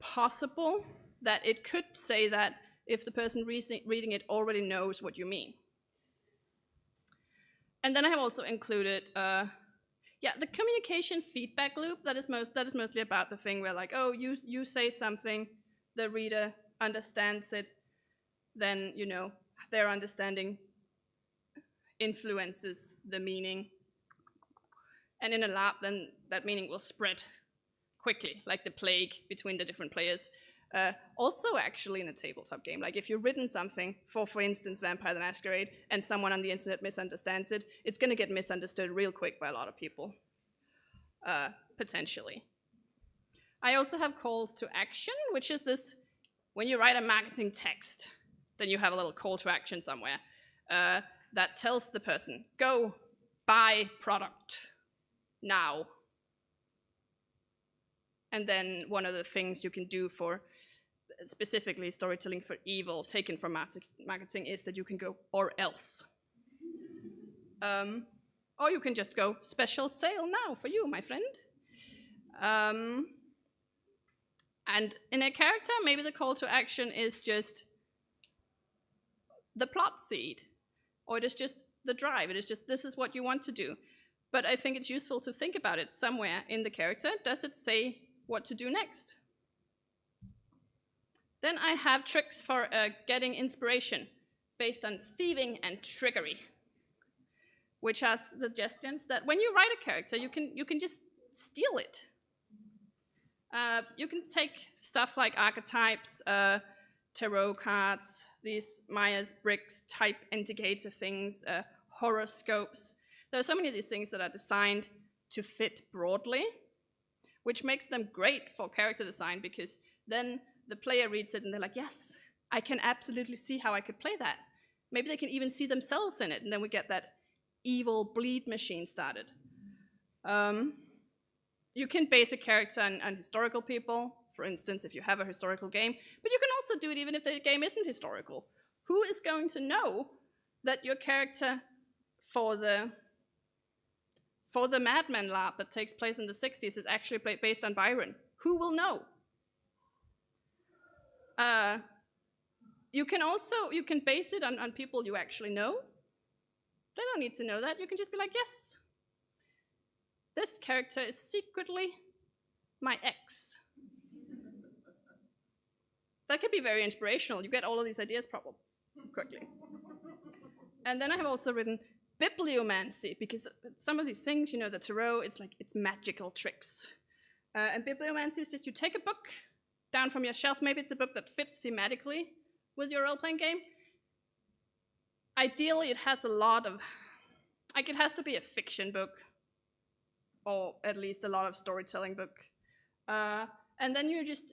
possible that it could say that if the person reading it already knows what you mean. And then I have also included the communication feedback loop. That is mostly about the thing where, like, oh, you say something, the reader understands it, then their understanding influences the meaning. And in a LARP, then that meaning will spread quickly, like the plague, between the different players. Also, actually, in a tabletop game, like if you've written something for instance, Vampire the Masquerade, and someone on the internet misunderstands it, it's going to get misunderstood real quick by a lot of people. potentially. I also have calls to action, which is this, when you write a marketing text, then you have a little call to action somewhere that tells the person, go buy product now. And then one of the things you can do for specifically storytelling for evil taken from marketing is that you can go or else. Or you can just go special sale now for you, my friend. And in a character, maybe the call to action is just the plot seed, or it is just the drive. It is just, this is what you want to do. But I think it's useful to think about it somewhere in the character. Does it say what to do next? Then I have tricks for getting inspiration based on thieving and trickery, which are suggestions that when you write a character, you can just steal it. You can take stuff like archetypes, tarot cards, these Myers-Briggs type indicator things, horoscopes. There are so many of these things that are designed to fit broadly, which makes them great for character design, because then the player reads it and they're like, yes, I can absolutely see how I could play that. Maybe they can even see themselves in it, and then we get that evil bleed machine started. You can base a character on historical people, for instance, if you have a historical game, but you can also do it even if the game isn't historical. Who is going to know that your character for the Mad Men lab that takes place in the 60s is actually based on Byron? Who will know? You can base it on people you actually know. They don't need to know that. You can just be like, yes, this character is secretly my ex. That could be very inspirational. You get all of these ideas probably quickly. And then I have also written bibliomancy, because some of these things, you know, the tarot, it's magical tricks. And bibliomancy is just you take a book down from your shelf. Maybe it's a book that fits thematically with your role-playing game. Ideally, it has a lot of, it has to be a fiction book, or at least a lot of storytelling book. And then you just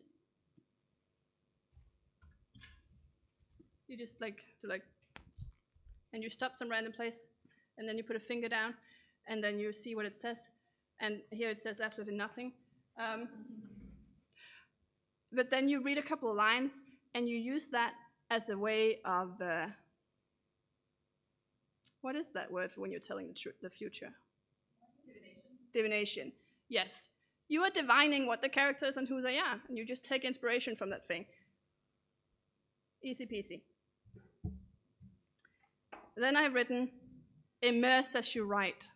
and you stop some random place, and then you put a finger down, and then you see what it says. And here it says absolutely nothing. But then you read a couple of lines, and you use that as a way of, what is that word for when you're telling the future? Divination. Yes. You are divining what the character is and who they are, and you just take inspiration from that thing. Easy peasy. Then I've written immerse as you write,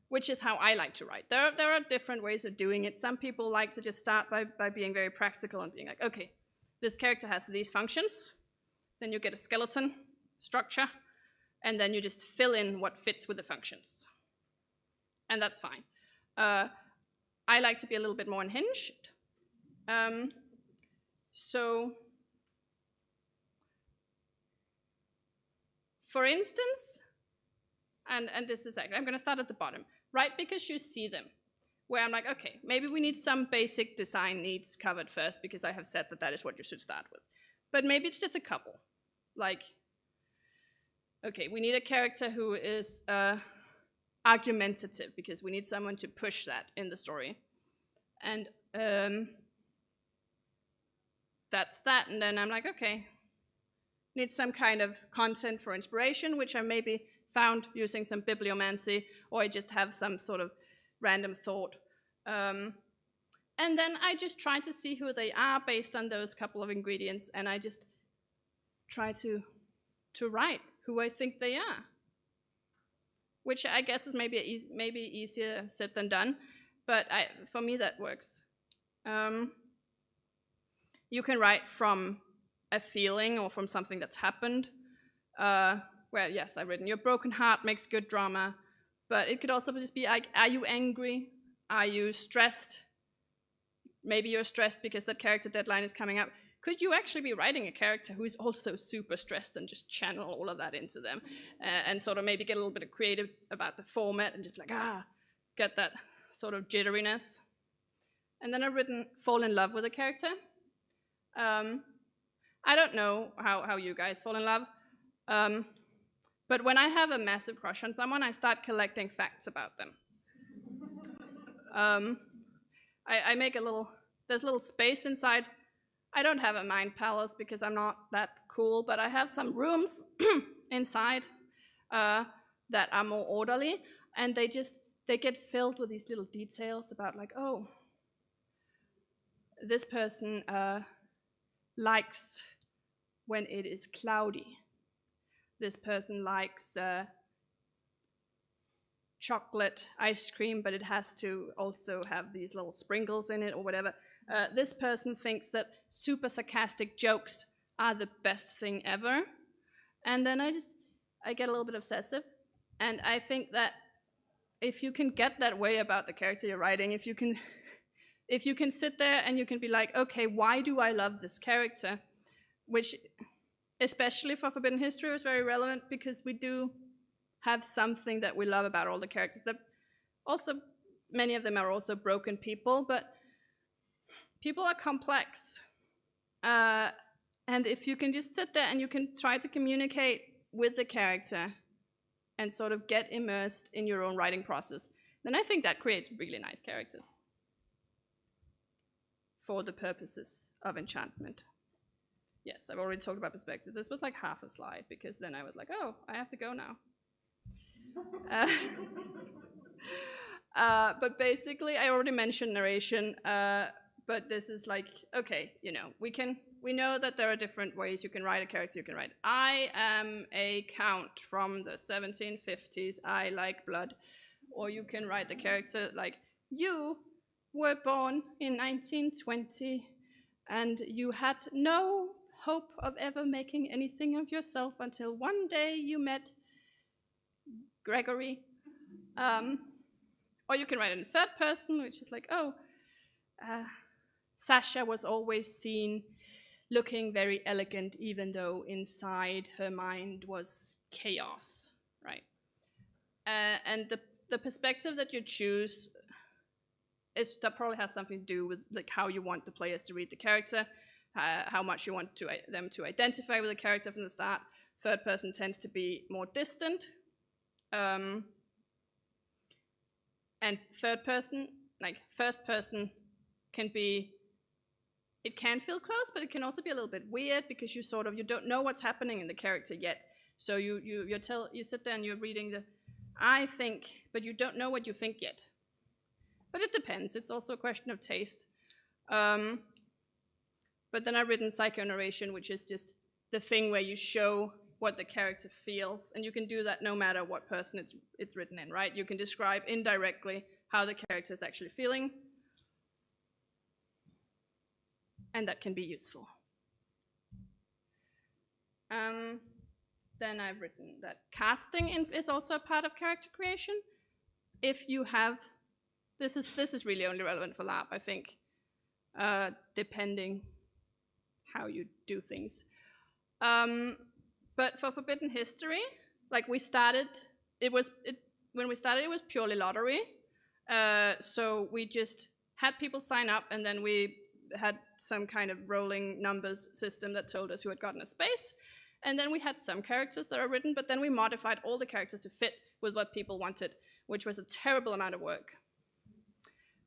which is how I like to write. There are different ways of doing it. Some people like to just start by being very practical and being like, okay, this character has these functions. Then you get a skeleton structure, and then you just fill in what fits with the functions. And that's fine. I like to be a little bit more unhinged. So, for instance, and this is I'm going to start at the bottom. Write because you see them. Where I'm like, okay, maybe we need some basic design needs covered first, because I have said that is what you should start with. But maybe it's just a couple. Like, okay, we need a character who is argumentative, because we need someone to push that in the story. And that's that. And then I'm like, okay, need some kind of content for inspiration, which I maybe found using some bibliomancy, or I just have some sort of random thought. And then I just try to see who they are based on those couple of ingredients, and I just try to write who I think they are. Which I guess is maybe easier said than done, but for me that works. You can write from a feeling or from something that's happened. Well, yes, I've written, your broken heart makes good drama, but it could also just be like, are you angry? Are you stressed? Maybe you're stressed because that character deadline is coming up. Could you actually be writing a character who is also super stressed and just channel all of that into them and sort of maybe get a little bit of creative about the format and just be like, get that sort of jitteriness. And then I've written fall in love with a character. I don't know how you guys fall in love, but when I have a massive crush on someone, I start collecting facts about them. I make there's a little space inside. I don't have a mind palace because I'm not that cool, but I have some rooms inside that are more orderly, and they get filled with these little details about like, oh, this person likes when it is cloudy. This person likes chocolate ice cream, but it has to also have these little sprinkles in it or whatever. This person thinks that super sarcastic jokes are the best thing ever. And then I get a little bit obsessive. And I think that if you can get that way about the character you're writing, if you can sit there and you can be like, okay, why do I love this character? Which, especially for Forbidden History, is very relevant because we do have something that we love about all the characters. That also, many of them are also broken people, but people are complex. And if you can just sit there and you can try to communicate with the character and sort of get immersed in your own writing process, then I think that creates really nice characters for the purposes of enchantment. Yes, I've already talked about perspective. This was like half a slide because then I was like, oh, I have to go now. But basically, I already mentioned narration, but this is like, okay, we know that there are different ways you can write a character. You can write, I am a count from the 1750s, I like blood. Or you can write the character like, you were born in 1920 and you had no hope of ever making anything of yourself until one day you met Gregory. Or you can write it in third person, which is like, oh, Sasha was always seen looking very elegant, even though inside her mind was chaos, right? And the perspective that you choose that probably has something to do with like how you want the players to read the character, how much you want them to identify with the character from the start. Third person tends to be more distant. And third person, like first person, it can feel close, but it can also be a little bit weird because you don't know what's happening in the character yet. So you sit there and you're reading I think, but you don't know what you think yet. But it depends. It's also a question of taste. But then I've written psychonarration, which is just the thing where you show what the character feels, and you can do that no matter what person it's written in, right? You can describe indirectly how the character is actually feeling, and that can be useful. Then I've written that casting is also a part of character creation. If you have, this is really only relevant for LARP, I think, depending how you do things. But for Forbidden History, like when we started, it was purely lottery. So we just had people sign up, and then we had some kind of rolling numbers system that told us who had gotten a space. And then we had some characters that are written, but then we modified all the characters to fit with what people wanted, which was a terrible amount of work.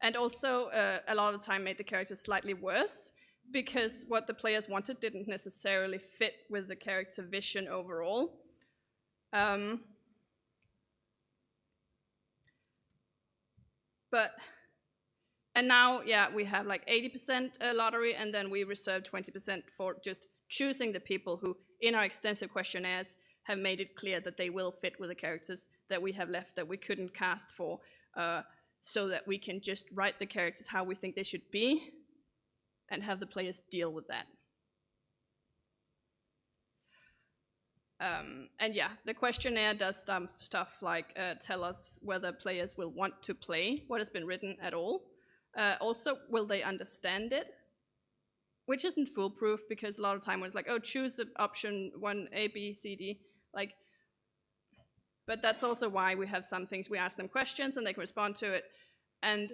And also, a lot of the time made the characters slightly worse, because what the players wanted didn't necessarily fit with the character vision overall. And now, yeah, we have like 80% lottery, and then we reserve 20% for just choosing the people who, in our extensive questionnaires, have made it clear that they will fit with the characters that we have left that we couldn't cast for, so that we can just write the characters how we think they should be and have the players deal with that. And yeah, the questionnaire does stuff like tell us whether players will want to play what has been written at all. Also, will they understand it? Which isn't foolproof, because a lot of time it's like, oh, choose option 1, A, B, C, D. Like, But that's also why we have some things, we ask them questions and they can respond to it. And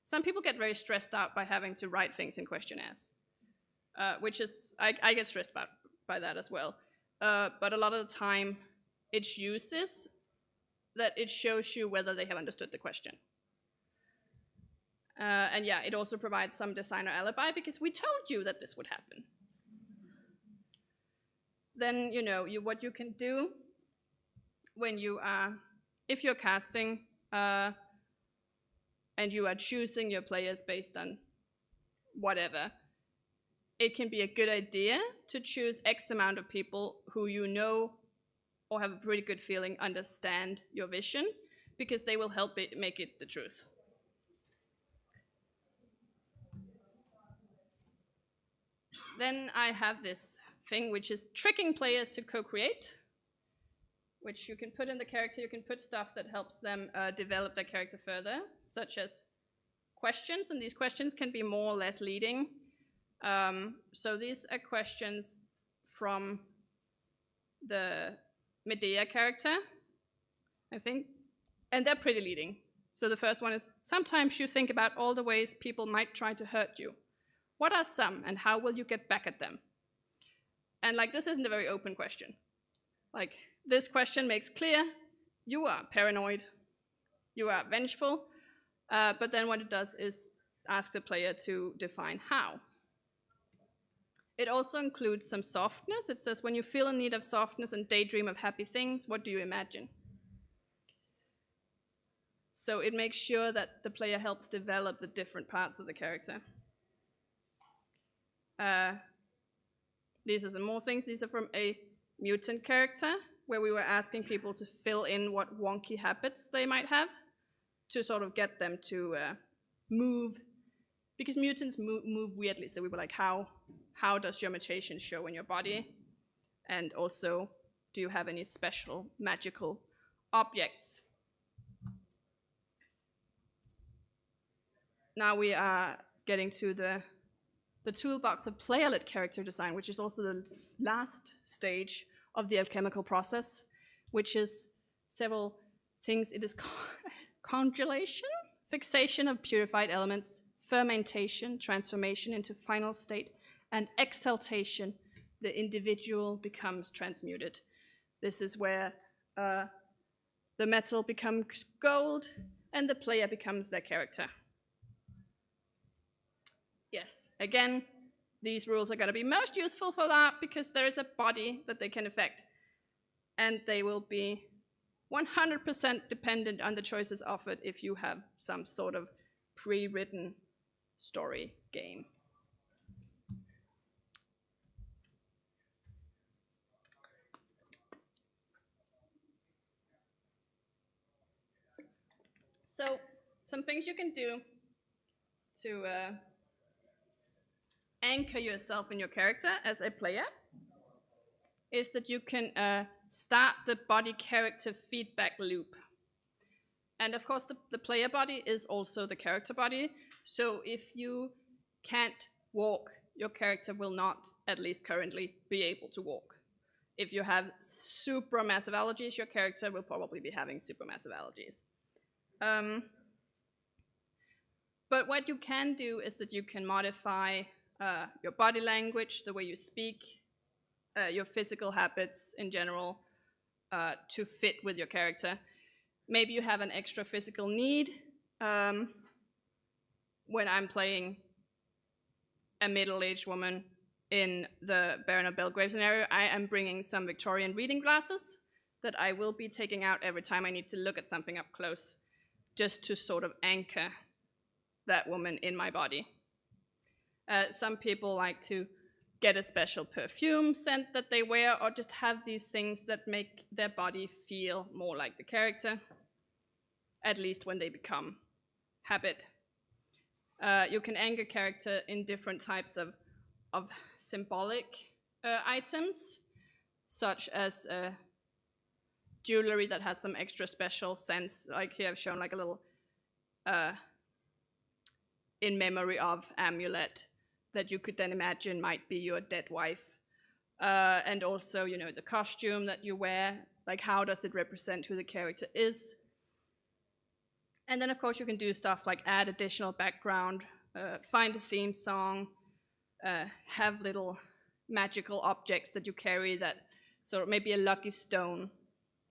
some people get very stressed out by having to write things in questionnaires, which is, I get stressed by that as well. But a lot of the time, its use is that it shows you whether they have understood the question. And yeah, it also provides some designer alibi because we told you that this would happen. Then, you know, what you can do when you are, if you're casting and you are choosing your players based on whatever, it can be a good idea to choose X amount of people who you know or have a pretty good feeling understand your vision, because they will help it make it the truth. Then I have this thing which is tricking players to co-create, which you can put in the character. You can put stuff that helps them develop their character further, such as questions, and these questions can be more or less leading. So these are questions from the Medea character, I think, and they're pretty leading. So the first one is, sometimes you think about all the ways people might try to hurt you. What are some, and how will you get back at them? And like, this isn't a very open question. Like, this question makes clear you are paranoid, you are vengeful, but then what it does is ask the player to define how. It also includes some softness. It says, when you feel in need of softness and daydream of happy things, what do you imagine? So it makes sure that the player helps develop the different parts of the character. These are some more things. These are from a mutant character, where we were asking people to fill in what wonky habits they might have to sort of get them to move, because mutants move weirdly. So we were like, how does your mutation show in your body? And also, do you have any special magical objects? Now we are getting to the toolbox of player-led character design, which is also the last stage of the alchemical process, which is several things. It is congelation, fixation of purified elements, fermentation, transformation into final state, and exaltation, the individual becomes transmuted. This is where the metal becomes gold and the player becomes their character. Yes, again, these rules are going to be most useful for that because there is a body that they can affect, and they will be 100% dependent on the choices offered if you have some sort of pre-written story game. So, some things you can do to anchor yourself in your character as a player is that you can start the body character feedback loop. And of course, the player body is also the character body. So if you can't walk, your character will not, at least currently, be able to walk. If you have supermassive allergies, your character will probably be having supermassive allergies. But what you can do is that you can modify your body language, the way you speak, your physical habits in general, to fit with your character. Maybe you have an extra physical need. When I'm playing a middle-aged woman in the Baron of Belgrave scenario, I am bringing some Victorian reading glasses that I will be taking out every time I need to look at something up close, just to sort of anchor that woman in my body. Some people like to get a special perfume scent that they wear, or just have these things that make their body feel more like the character, at least when they become habit. You can anchor character in different types of symbolic items, such as jewelry that has some extra special sense. Like here I've shown like a little in memory of amulet that you could then imagine might be your dead wife, and also, you know, the costume that you wear, like how does it represent who the character is. And then of course you can do stuff like add additional background, find a theme song, have little magical objects that you carry that, so maybe a lucky stone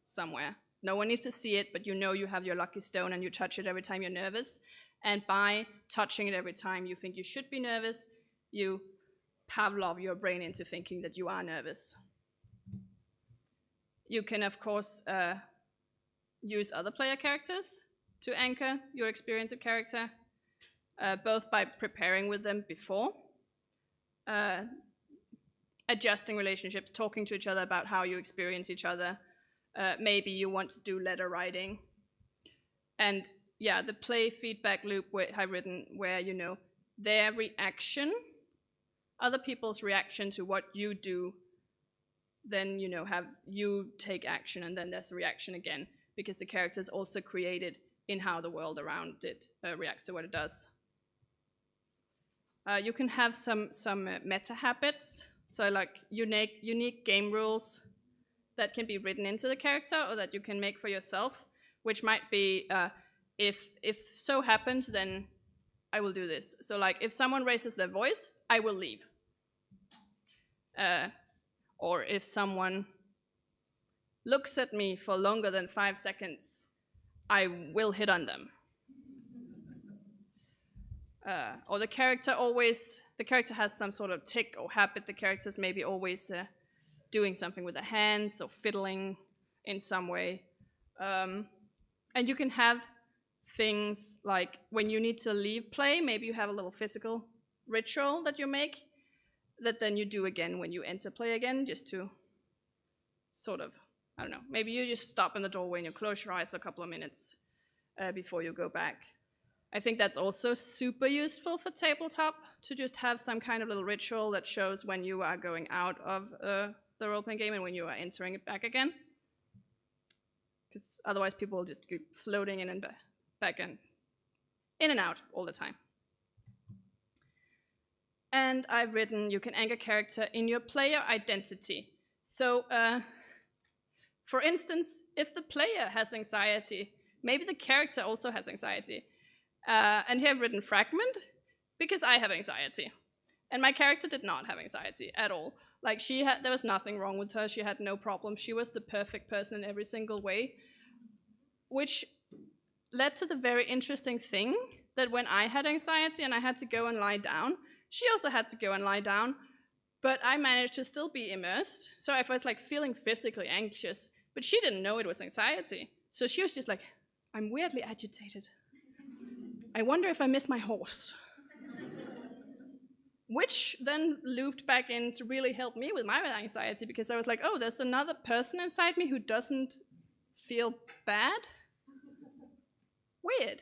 somewhere. No one needs to see it, but you know you have your lucky stone and you touch it every time you're nervous. And by touching it every time you think you should be nervous, you Pavlov your brain into thinking that you are nervous. You can, of course, use other player characters to anchor your experience of character, both by preparing with them before, adjusting relationships, talking to each other about how you experience each other. Maybe you want to do letter writing. And yeah, the play feedback loop I've written where, you know, their reaction, other people's reaction to what you do, then, you know, have you take action, and then there's a reaction again, because the character is also created in how the world around it reacts to what it does. You can have some meta habits, so like unique game rules that can be written into the character or that you can make for yourself, which might be, if so happens, then I will do this. So like if someone raises their voice, I will leave. Or if someone looks at me for longer than 5 seconds, I will hit on them. Or the character has some sort of tick or habit. The character's maybe always doing something with their hands or fiddling in some way. And you can have things like when you need to leave play, maybe you have a little physical ritual that you make that then you do again when you enter play again, just to sort of, I don't know, maybe you just stop in the doorway and you close your eyes for a couple of minutes before you go back. I think that's also super useful for tabletop, to just have some kind of little ritual that shows when you are going out of the role-playing game and when you are entering it back again. Because otherwise people will just keep floating in and back and in and out all the time. And I've written, you can anchor character in your player identity. So, for instance, if the player has anxiety, maybe the character also has anxiety. And here I've written fragment, because I have anxiety. And my character did not have anxiety at all. Like there was nothing wrong with her, she had no problem. She was the perfect person in every single way. Which led to the very interesting thing that when I had anxiety and I had to go and lie down, she also had to go and lie down, but I managed to still be immersed. So I was like feeling physically anxious, but she didn't know it was anxiety. So she was just like, I'm weirdly agitated. I wonder if I miss my horse. Which then looped back in to really help me with my anxiety, because I was like, oh, there's another person inside me who doesn't feel bad? Weird.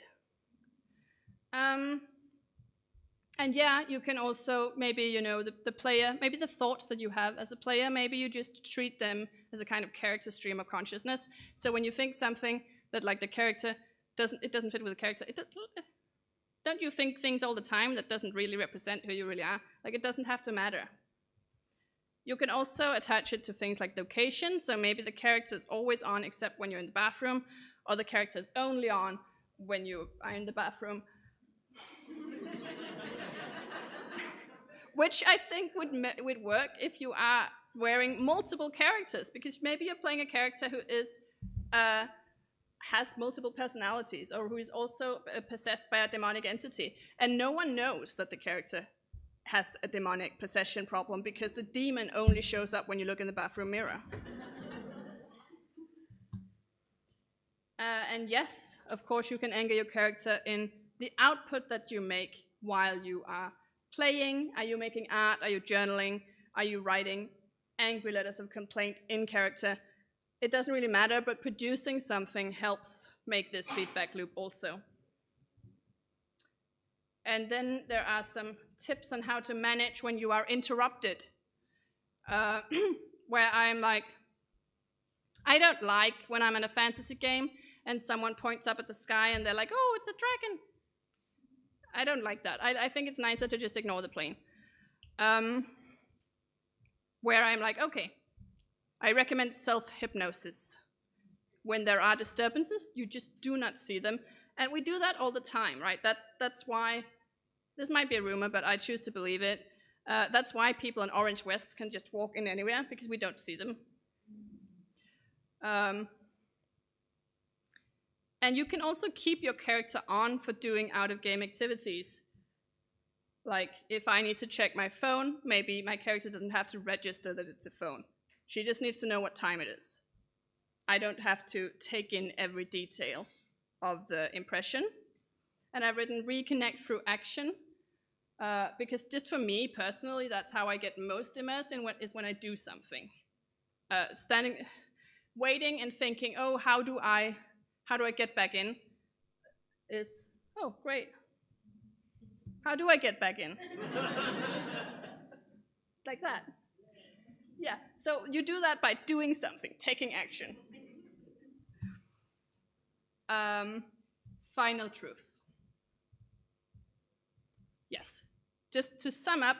And yeah, you can also maybe, you know, the player, maybe the thoughts that you have as a player, maybe you just treat them as a kind of character stream of consciousness. So when you think something that like the character doesn't fit with the character, don't you think things all the time that doesn't really represent who you really are? Like it doesn't have to matter. You can also attach it to things like location. So maybe the character is always on except when you're in the bathroom, or the character is only on when you are in the bathroom. Which I think would work if you are wearing multiple characters, because maybe you're playing a character who is has multiple personalities, or who is also possessed by a demonic entity, and no one knows that the character has a demonic possession problem because the demon only shows up when you look in the bathroom mirror. And yes, of course, you can anchor your character in the output that you make while you are playing. Are you making art? Are you journaling? Are you writing angry letters of complaint in character? It doesn't really matter, but producing something helps make this feedback loop also. And then there are some tips on how to manage when you are interrupted. Where I'm like, I don't like when I'm in a fantasy game and someone points up at the sky and they're like, oh, it's a dragon. I don't like that. I think it's nicer to just ignore the plane. where I'm like, okay, I recommend self-hypnosis. When there are disturbances, you just do not see them. And we do that all the time, right? That's why, this might be a rumor, but I choose to believe it. That's why people in Orange West can just walk in anywhere, because we don't see them. And you can also keep your character on for doing out-of-game activities. Like, if I need to check my phone, maybe my character doesn't have to register that it's a phone. She just needs to know what time it is. I don't have to take in every detail of the impression. And I've written reconnect through action, because just for me personally, that's how I get most immersed in when I do something. Waiting and thinking, oh, how do I get back in? Is, oh, great. How do I get back in? Like that. Yeah, so you do that by doing something, taking action. Final truths. Yes, just to sum up,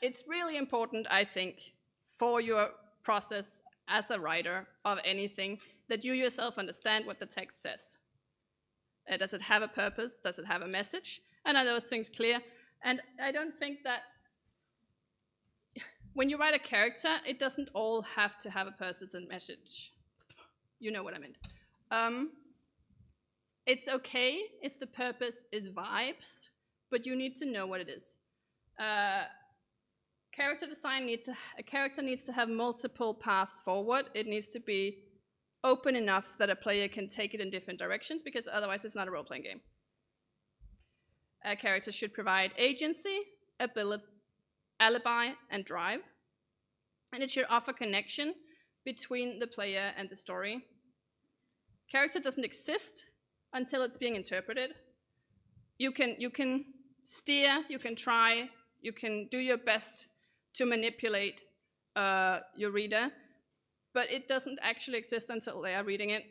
it's really important, I think, for your process as a writer of anything, that you yourself understand what the text says. Does it have a purpose? Does it have a message? And are those things clear? And I don't think that when you write a character, it doesn't all have to have a purpose and message. You know what I meant. It's okay if the purpose is vibes, but you need to know what it is. Character design a character needs to have multiple paths forward. It needs to be open enough that a player can take it in different directions, because otherwise it's not a role-playing game. A character should provide agency, ability, alibi, and drive. And it should offer connection between the player and the story. Character doesn't exist until it's being interpreted. You can steer, you can try, you can do your best to manipulate your reader, but it doesn't actually exist until they are reading it.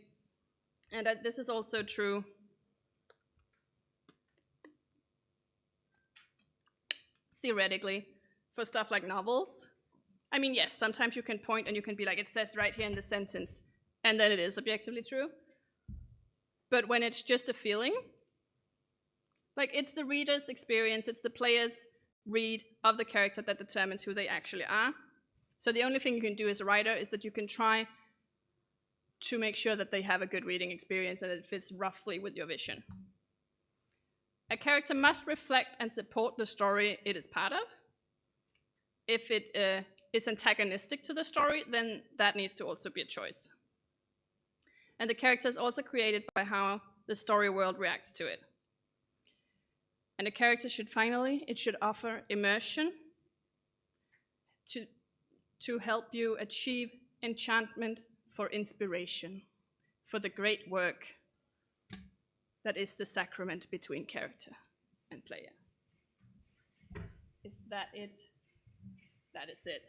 And this is also true theoretically for stuff like novels. I mean, yes, sometimes you can point and you can be like, it says right here in the sentence, and then it is objectively true. But when it's just a feeling, like, it's the reader's experience, it's the player's read of the character that determines who they actually are. So the only thing you can do as a writer is that you can try to make sure that they have a good reading experience and it fits roughly with your vision. A character must reflect and support the story it is part of. If it is antagonistic to the story, then that needs to also be a choice. And the character is also created by how the story world reacts to it. And the character should offer immersion to help you achieve enchantment for inspiration, for the great work that is the sacrament between character and player. Is that it? That is it.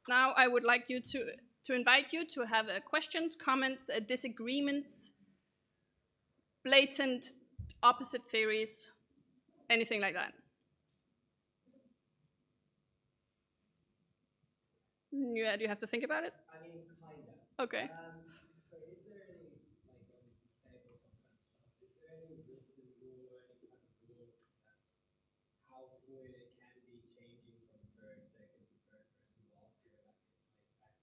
Now I would like you to invite you to have questions, comments, disagreements, blatant opposite theories, anything like that. Yeah, do you have to think about it? I mean, kind of. Okay. So is there any, like on tabletop and stuff, is there any written rule or any kind of rule that how fluid it can be changing from third, second to third person whilst you're like acting on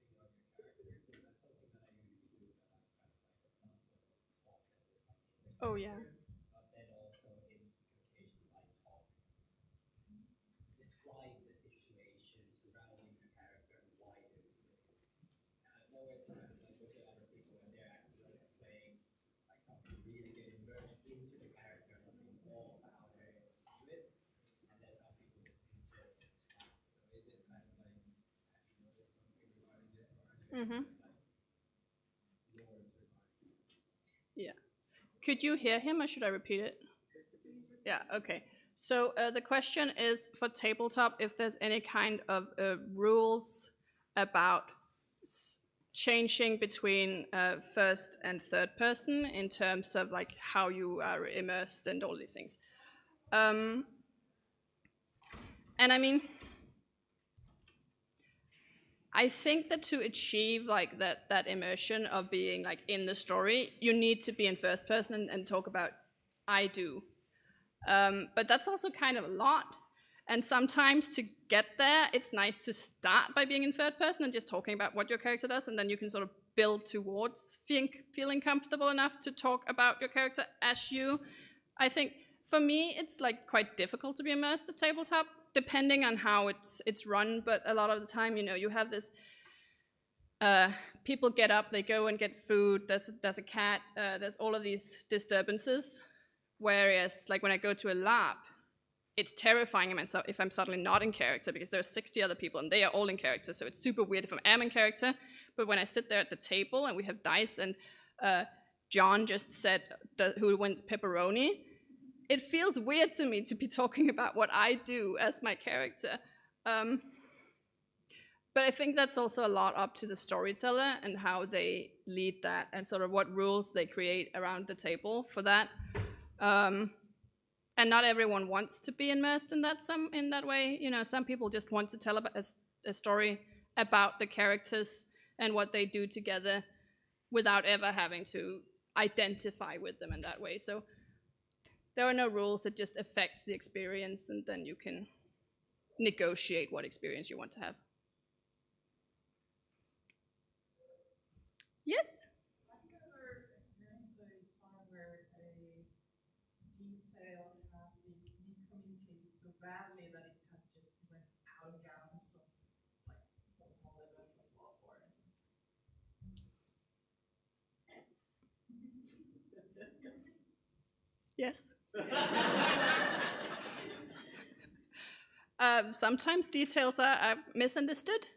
your character? Because that's something that I usually do, that I kind of like at some points talk as if I'm in the character. Oh yeah. But then also in occasions I talk, describe the situation surrounding the character and why they're doing it. And I've always kind of like looked at other people when they're actually like playing like something, really get immersed into the character and looking all of how they're able to do it. And then some people just in general describe it. So is it kind of like, have you noticed something regarding this, or are there like norms regarding this? Yeah. Could you hear him, or should I repeat it? Yeah, okay. So the question is for tabletop if there's any kind of rules about changing between first and third person in terms of like how you are immersed and all these things. And I mean, I think that to achieve like that immersion of being like in the story, you need to be in first person and talk about I do. But that's also kind of a lot. And sometimes to get there, it's nice to start by being in third person and just talking about what your character does, and then you can sort of build towards feeling comfortable enough to talk about your character as you. I think for me, it's like quite difficult to be immersed at tabletop, depending on how it's run. But a lot of the time, you know, you have this. People get up, they go and get food. There's a cat. There's all of these disturbances. Whereas, like when I go to a lab, it's terrifying if I'm suddenly not in character because there are 60 other people and they are all in character. So it's super weird if I am in character. But when I sit there at the table and we have dice and John just said who wins pepperoni, it feels weird to me to be talking about what I do as my character. But I think that's also a lot up to the storyteller and how they lead that and sort of what rules they create around the table for that. And not everyone wants to be immersed in that way. You know, some people just want to tell a story about the characters and what they do together without ever having to identify with them in that way. So there are no rules, it just affects the experience, and then you can negotiate what experience you want to have. Yes? Have you ever experienced a time where a detail has been miscommunicated so badly that it has just went out of bounds of like the whole event of law for it? Yes. Sometimes details are misunderstood.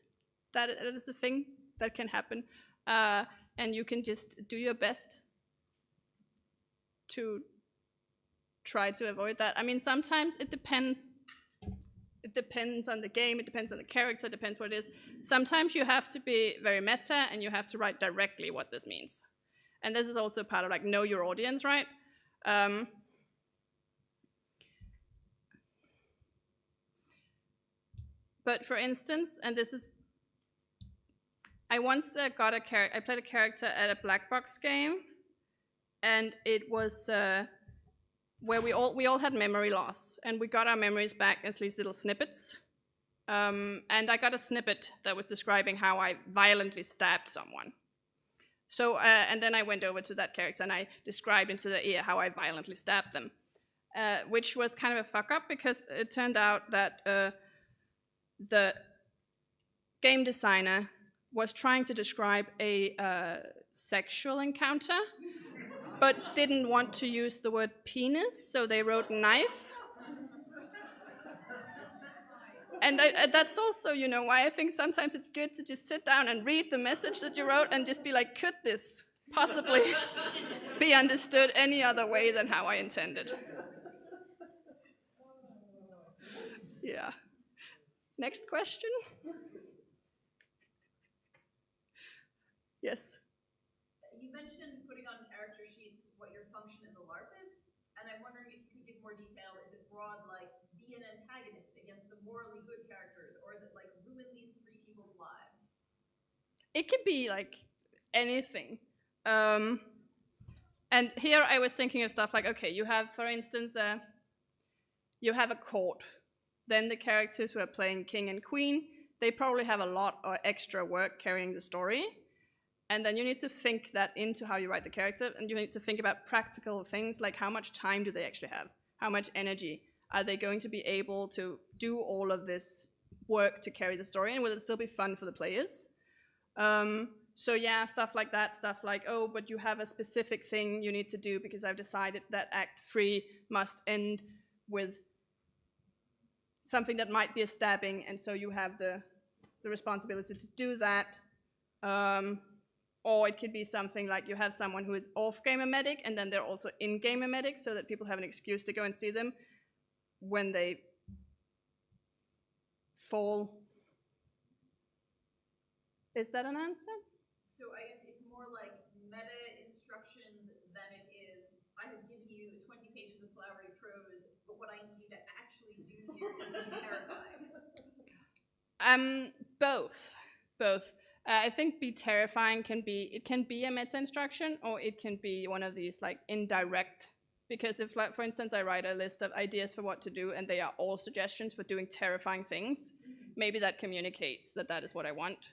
That is a thing that can happen. And you can just do your best to try to avoid that. I mean, sometimes it depends. It depends on the game, it depends on the character, it depends what it is. Sometimes you have to be very meta and you have to write directly what this means. And this is also part of like know your audience, right? But for instance, and this is, I once I played a character at a black box game, and it was where we all had memory loss, and we got our memories back as these little snippets. And I got a snippet that was describing how I violently stabbed someone. So, and then I went over to that character and I described into their ear how I violently stabbed them, which was kind of a fuck up because it turned out that the game designer was trying to describe a sexual encounter, but didn't want to use the word penis, so they wrote knife. And that's also, you know, why I think sometimes it's good to just sit down and read the message that you wrote and just be like, could this possibly be understood any other way than how I intended? Yeah. Next question? Yes? You mentioned putting on character sheets what your function in the LARP is, and I'm wondering if you could give more detail. Is it broad, like be an antagonist against the morally good characters, or is it like ruin these 3 people's lives? It could be like anything. And here I was thinking of stuff like, okay, you have, for instance, you have a court. Then the characters who are playing king and queen, they probably have a lot of extra work carrying the story. And then you need to think that into how you write the character, and you need to think about practical things like how much time do they actually have? How much energy? Are they going to be able to do all of this work to carry the story, and will it still be fun for the players? So yeah, stuff like that, stuff like, oh, but you have a specific thing you need to do because I've decided that Act 3 must end with something that might be a stabbing, and so you have the responsibility to do that. Or it could be something like you have someone who is off-game a medic, and then they're also in-game a medic, so that people have an excuse to go and see them. when they fall. Is that an answer? So I guess it's more like meta instructions than it is, I have given you 20 pages of flowery prose, but what I need you to actually do here is be terrifying. Both. I think be terrifying can be a meta instruction, or it can be one of these like indirect. Because if, like, for instance, I write a list of ideas for what to do, and they are all suggestions for doing terrifying things, maybe that communicates that that is what I want.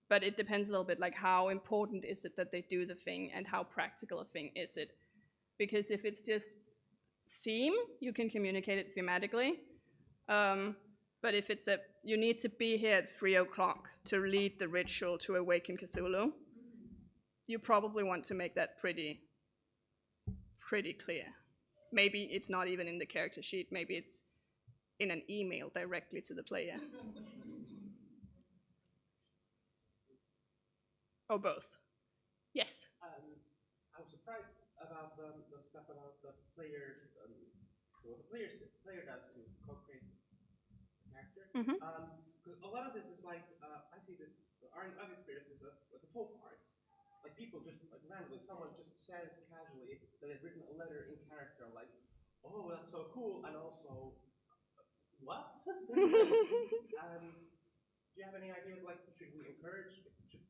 But it depends a little bit, like how important is it that they do the thing, and how practical a thing is it? Because if it's just theme, you can communicate it thematically. But if it's you need to be here at 3 o'clock to lead the ritual to awaken Cthulhu, you probably want to make that pretty clear. Maybe it's not even in the character sheet, maybe it's in an email directly to the player. Or both. Yes? I was surprised about the stuff about the player, what the player does to co-create the character. Because a lot of this is like, I see this, I've experienced this as like a folk art. Like people just, like randomly, someone just says casually that they've written a letter in character, like, oh, that's so cool, and also, what? Do you have any ideas, like, should we encourage, should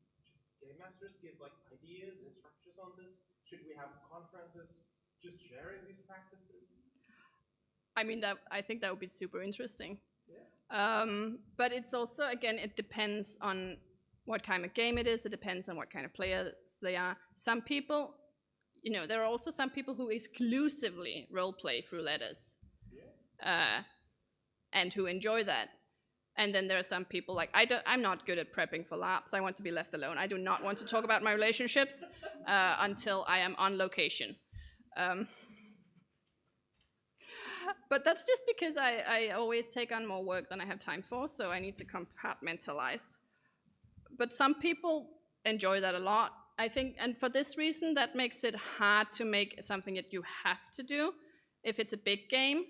game masters give like ideas, instructions on this? Should we have conferences just sharing these practices? I mean, I think that would be super interesting. Yeah. But it's also, again, it depends on what kind of game it is. It depends on what kind of players they are. Some people, there are also some people who exclusively role play through letters, and who enjoy that. And then there are some people like, I'm not good at prepping for LARPs. I want to be left alone. I do not want to talk about my relationships until I am on location. But that's just because I always take on more work than I have time for, so I need to compartmentalize. But some people enjoy that a lot, I think, and for this reason, that makes it hard to make something that you have to do. If it's a big game,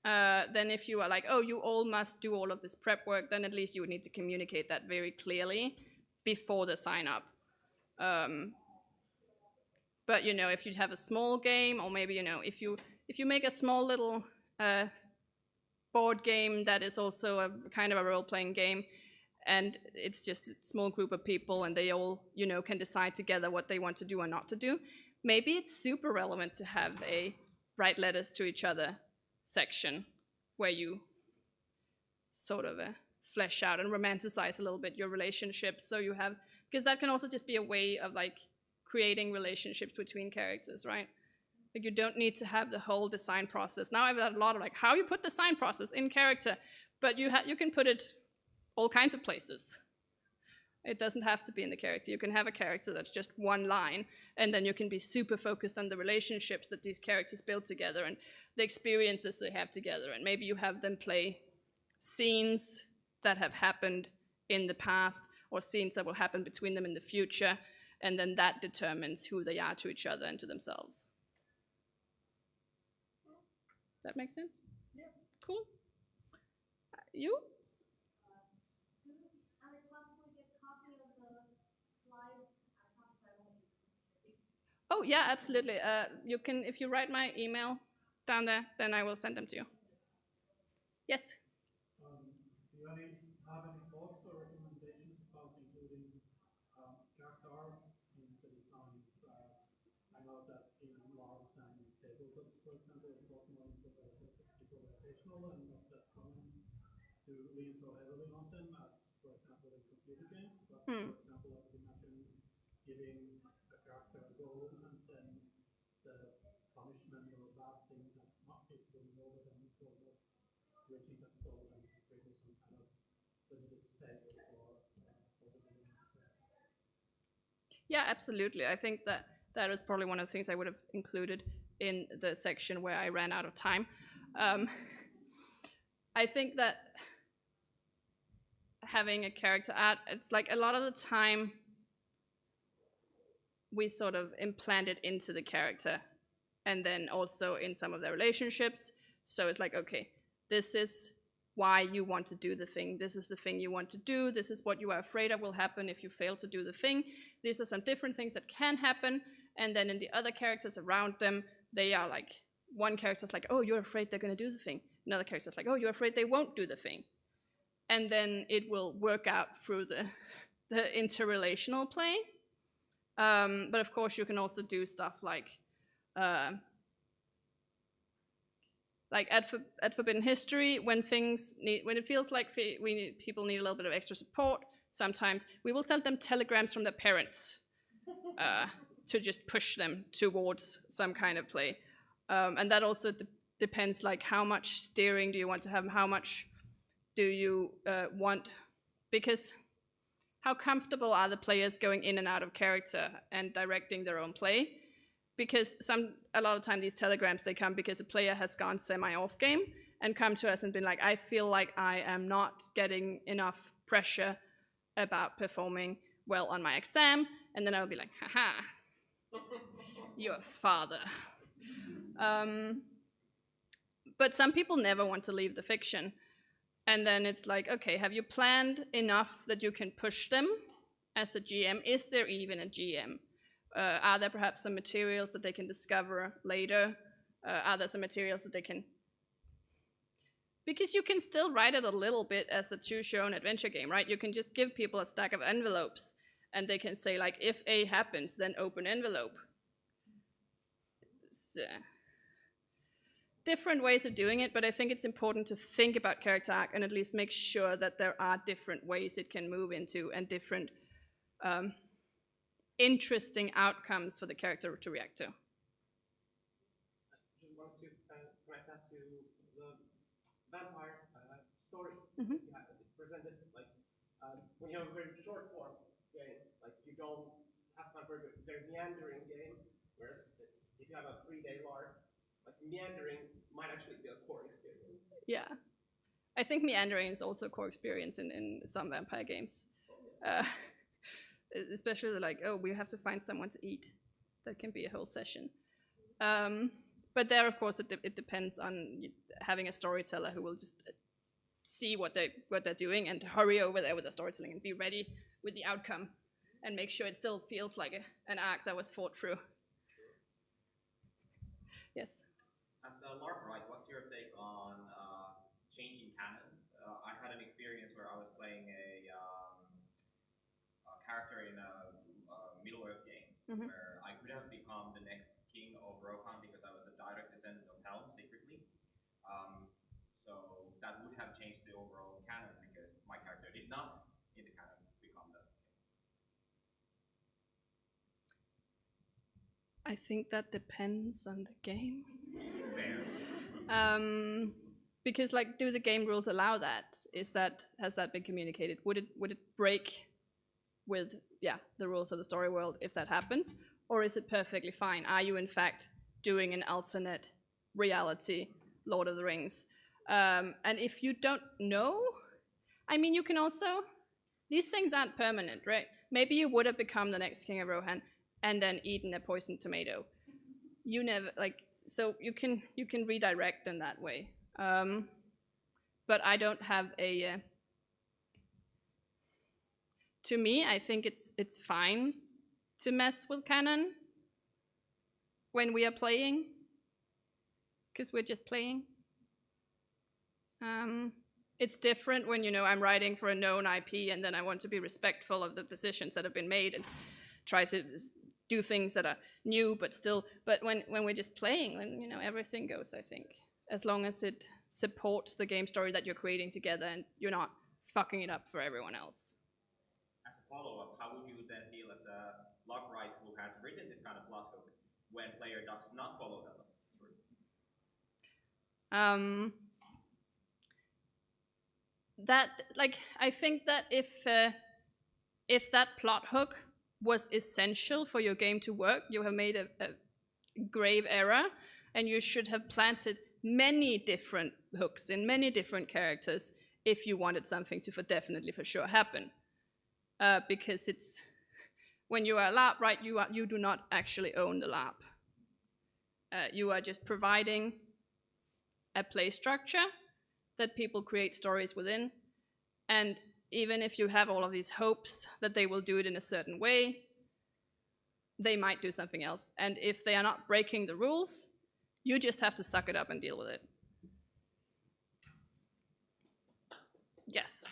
then if you are like, oh, you all must do all of this prep work, then at least you would need to communicate that very clearly before the sign up. But if you'd have a small game, or maybe if you make a small little board game that is also a kind of a role-playing game, and it's just a small group of people, and they all can decide together what they want to do or not to do, maybe it's super relevant to have a write letters to each other section where you sort of flesh out and romanticize a little bit your relationships. So you have, because that can also just be a way of like creating relationships between characters, right? Like you don't need to have the whole design process. Now I've got a lot of like how you put design process in character, but you can put it all kinds of places. It doesn't have to be in the character. You can have a character that's just one line, and then you can be super focused on the relationships that these characters build together and the experiences they have together. And maybe you have them play scenes that have happened in the past, or scenes that will happen between them in the future, and then that determines who they are to each other and to themselves. That makes sense? Yeah. Cool. You? Oh yeah, absolutely. You can, if you write my email down there, then I will send them to you. Yes. Do you have any thoughts or recommendations about including character arcs in the designs? I know that in LARPs and tabletops, for example, it's often more improvisational and not that common to lean so heavily on them as, for example, in computer games. But for example, I would imagine giving a character a goal, and then the punishment or bad thing that not visible over them for not reaching that goal, and creating some kind of limited space for possibilities. Yeah, absolutely. I think that is probably one of the things I would have included in the section where I ran out of time. I think that having a character art, it's like a lot of the time we sort of implant it into the character, and then also in some of their relationships. So it's like, okay, this is why you want to do the thing. This is the thing you want to do. This is what you are afraid of will happen if you fail to do the thing. These are some different things that can happen. And then in the other characters around them, they are like, one character's like, oh, you're afraid they're going to do the thing. Another character's like, oh, you're afraid they won't do the thing. And then it will work out through the interrelational play. But of course, you can also do stuff like at Forbidden History, when it feels like people need a little bit of extra support, sometimes we will send them telegrams from their parents to just push them towards some kind of play. And that also depends, like, how much steering do you want to have, how much do you want, because how comfortable are the players going in and out of character and directing their own play? Because a lot of time these telegrams, they come because a player has gone semi-off game and come to us and been like, I feel like I am not getting enough pressure about performing well on my exam. And then I'll be like, haha, your father. But some people never want to leave the fiction. And then it's like, okay, have you planned enough that you can push them as a GM? Is there even a GM? Are there perhaps some materials that they can discover later? Are there some materials that they can... Because you can still write it a little bit as a choose your own adventure game, right? You can just give people a stack of envelopes and they can say, like, if A happens, then open envelope. It's, different ways of doing it, but I think it's important to think about character arc and at least make sure that there are different ways it can move into and different interesting outcomes for the character to react to. I just want to connect that to the vampire story. Mm-hmm. You have presented, like, when you have a very short form game, like, you don't have time for a very meandering game, whereas if you have a 3-day LARP, like, meandering might actually be a core experience. Yeah. I think meandering is also a core experience in some vampire games. Especially like, oh, we have to find someone to eat. That can be a whole session. But there, of course, it depends on having a storyteller who will just see what they're doing and hurry over there with the storytelling and be ready with the outcome and make sure it still feels like an arc that was fought through. Yes? As a LARP, right, what's your take on changing canon? I had an experience where I was playing a character in a Middle-earth game, Mm-hmm. where I could have become the next king of Ropecon because I was a direct descendant of Helm secretly. So that would have changed the overall canon because my character did not, in the canon, become the king. I think that depends on the game. Fair. Because, like, do the game rules allow that? Has that been communicated? Would it break with the rules of the story world if that happens, or is it perfectly fine? Are you in fact doing an alternate reality Lord of the Rings? And if you don't know, I mean, you can also, these things aren't permanent, right? Maybe you would have become the next king of Rohan and then eaten a poisoned tomato. You never, like, so you can redirect in that way. But I don't have a, to me, I think it's fine to mess with canon when we are playing, because we're just playing. It's different when, I'm writing for a known IP and then I want to be respectful of the decisions that have been made and try to do things that are new, but when we're just playing, then, everything goes, I think. As long as it supports the game story that you're creating together and you're not fucking it up for everyone else. As a follow-up, how would you then feel as a log writer who has written this kind of plot hook when player does not follow that through? I think that if that plot hook was essential for your game to work, you have made a grave error, and you should have planted many different hooks in many different characters if you wanted something to definitely for sure happen. Because it's, when you are a LARP, right, you do not actually own the LARP. You are just providing a play structure that people create stories within. And even if you have all of these hopes that they will do it in a certain way, they might do something else. And if they are not breaking the rules, you just have to suck it up and deal with it. Yes.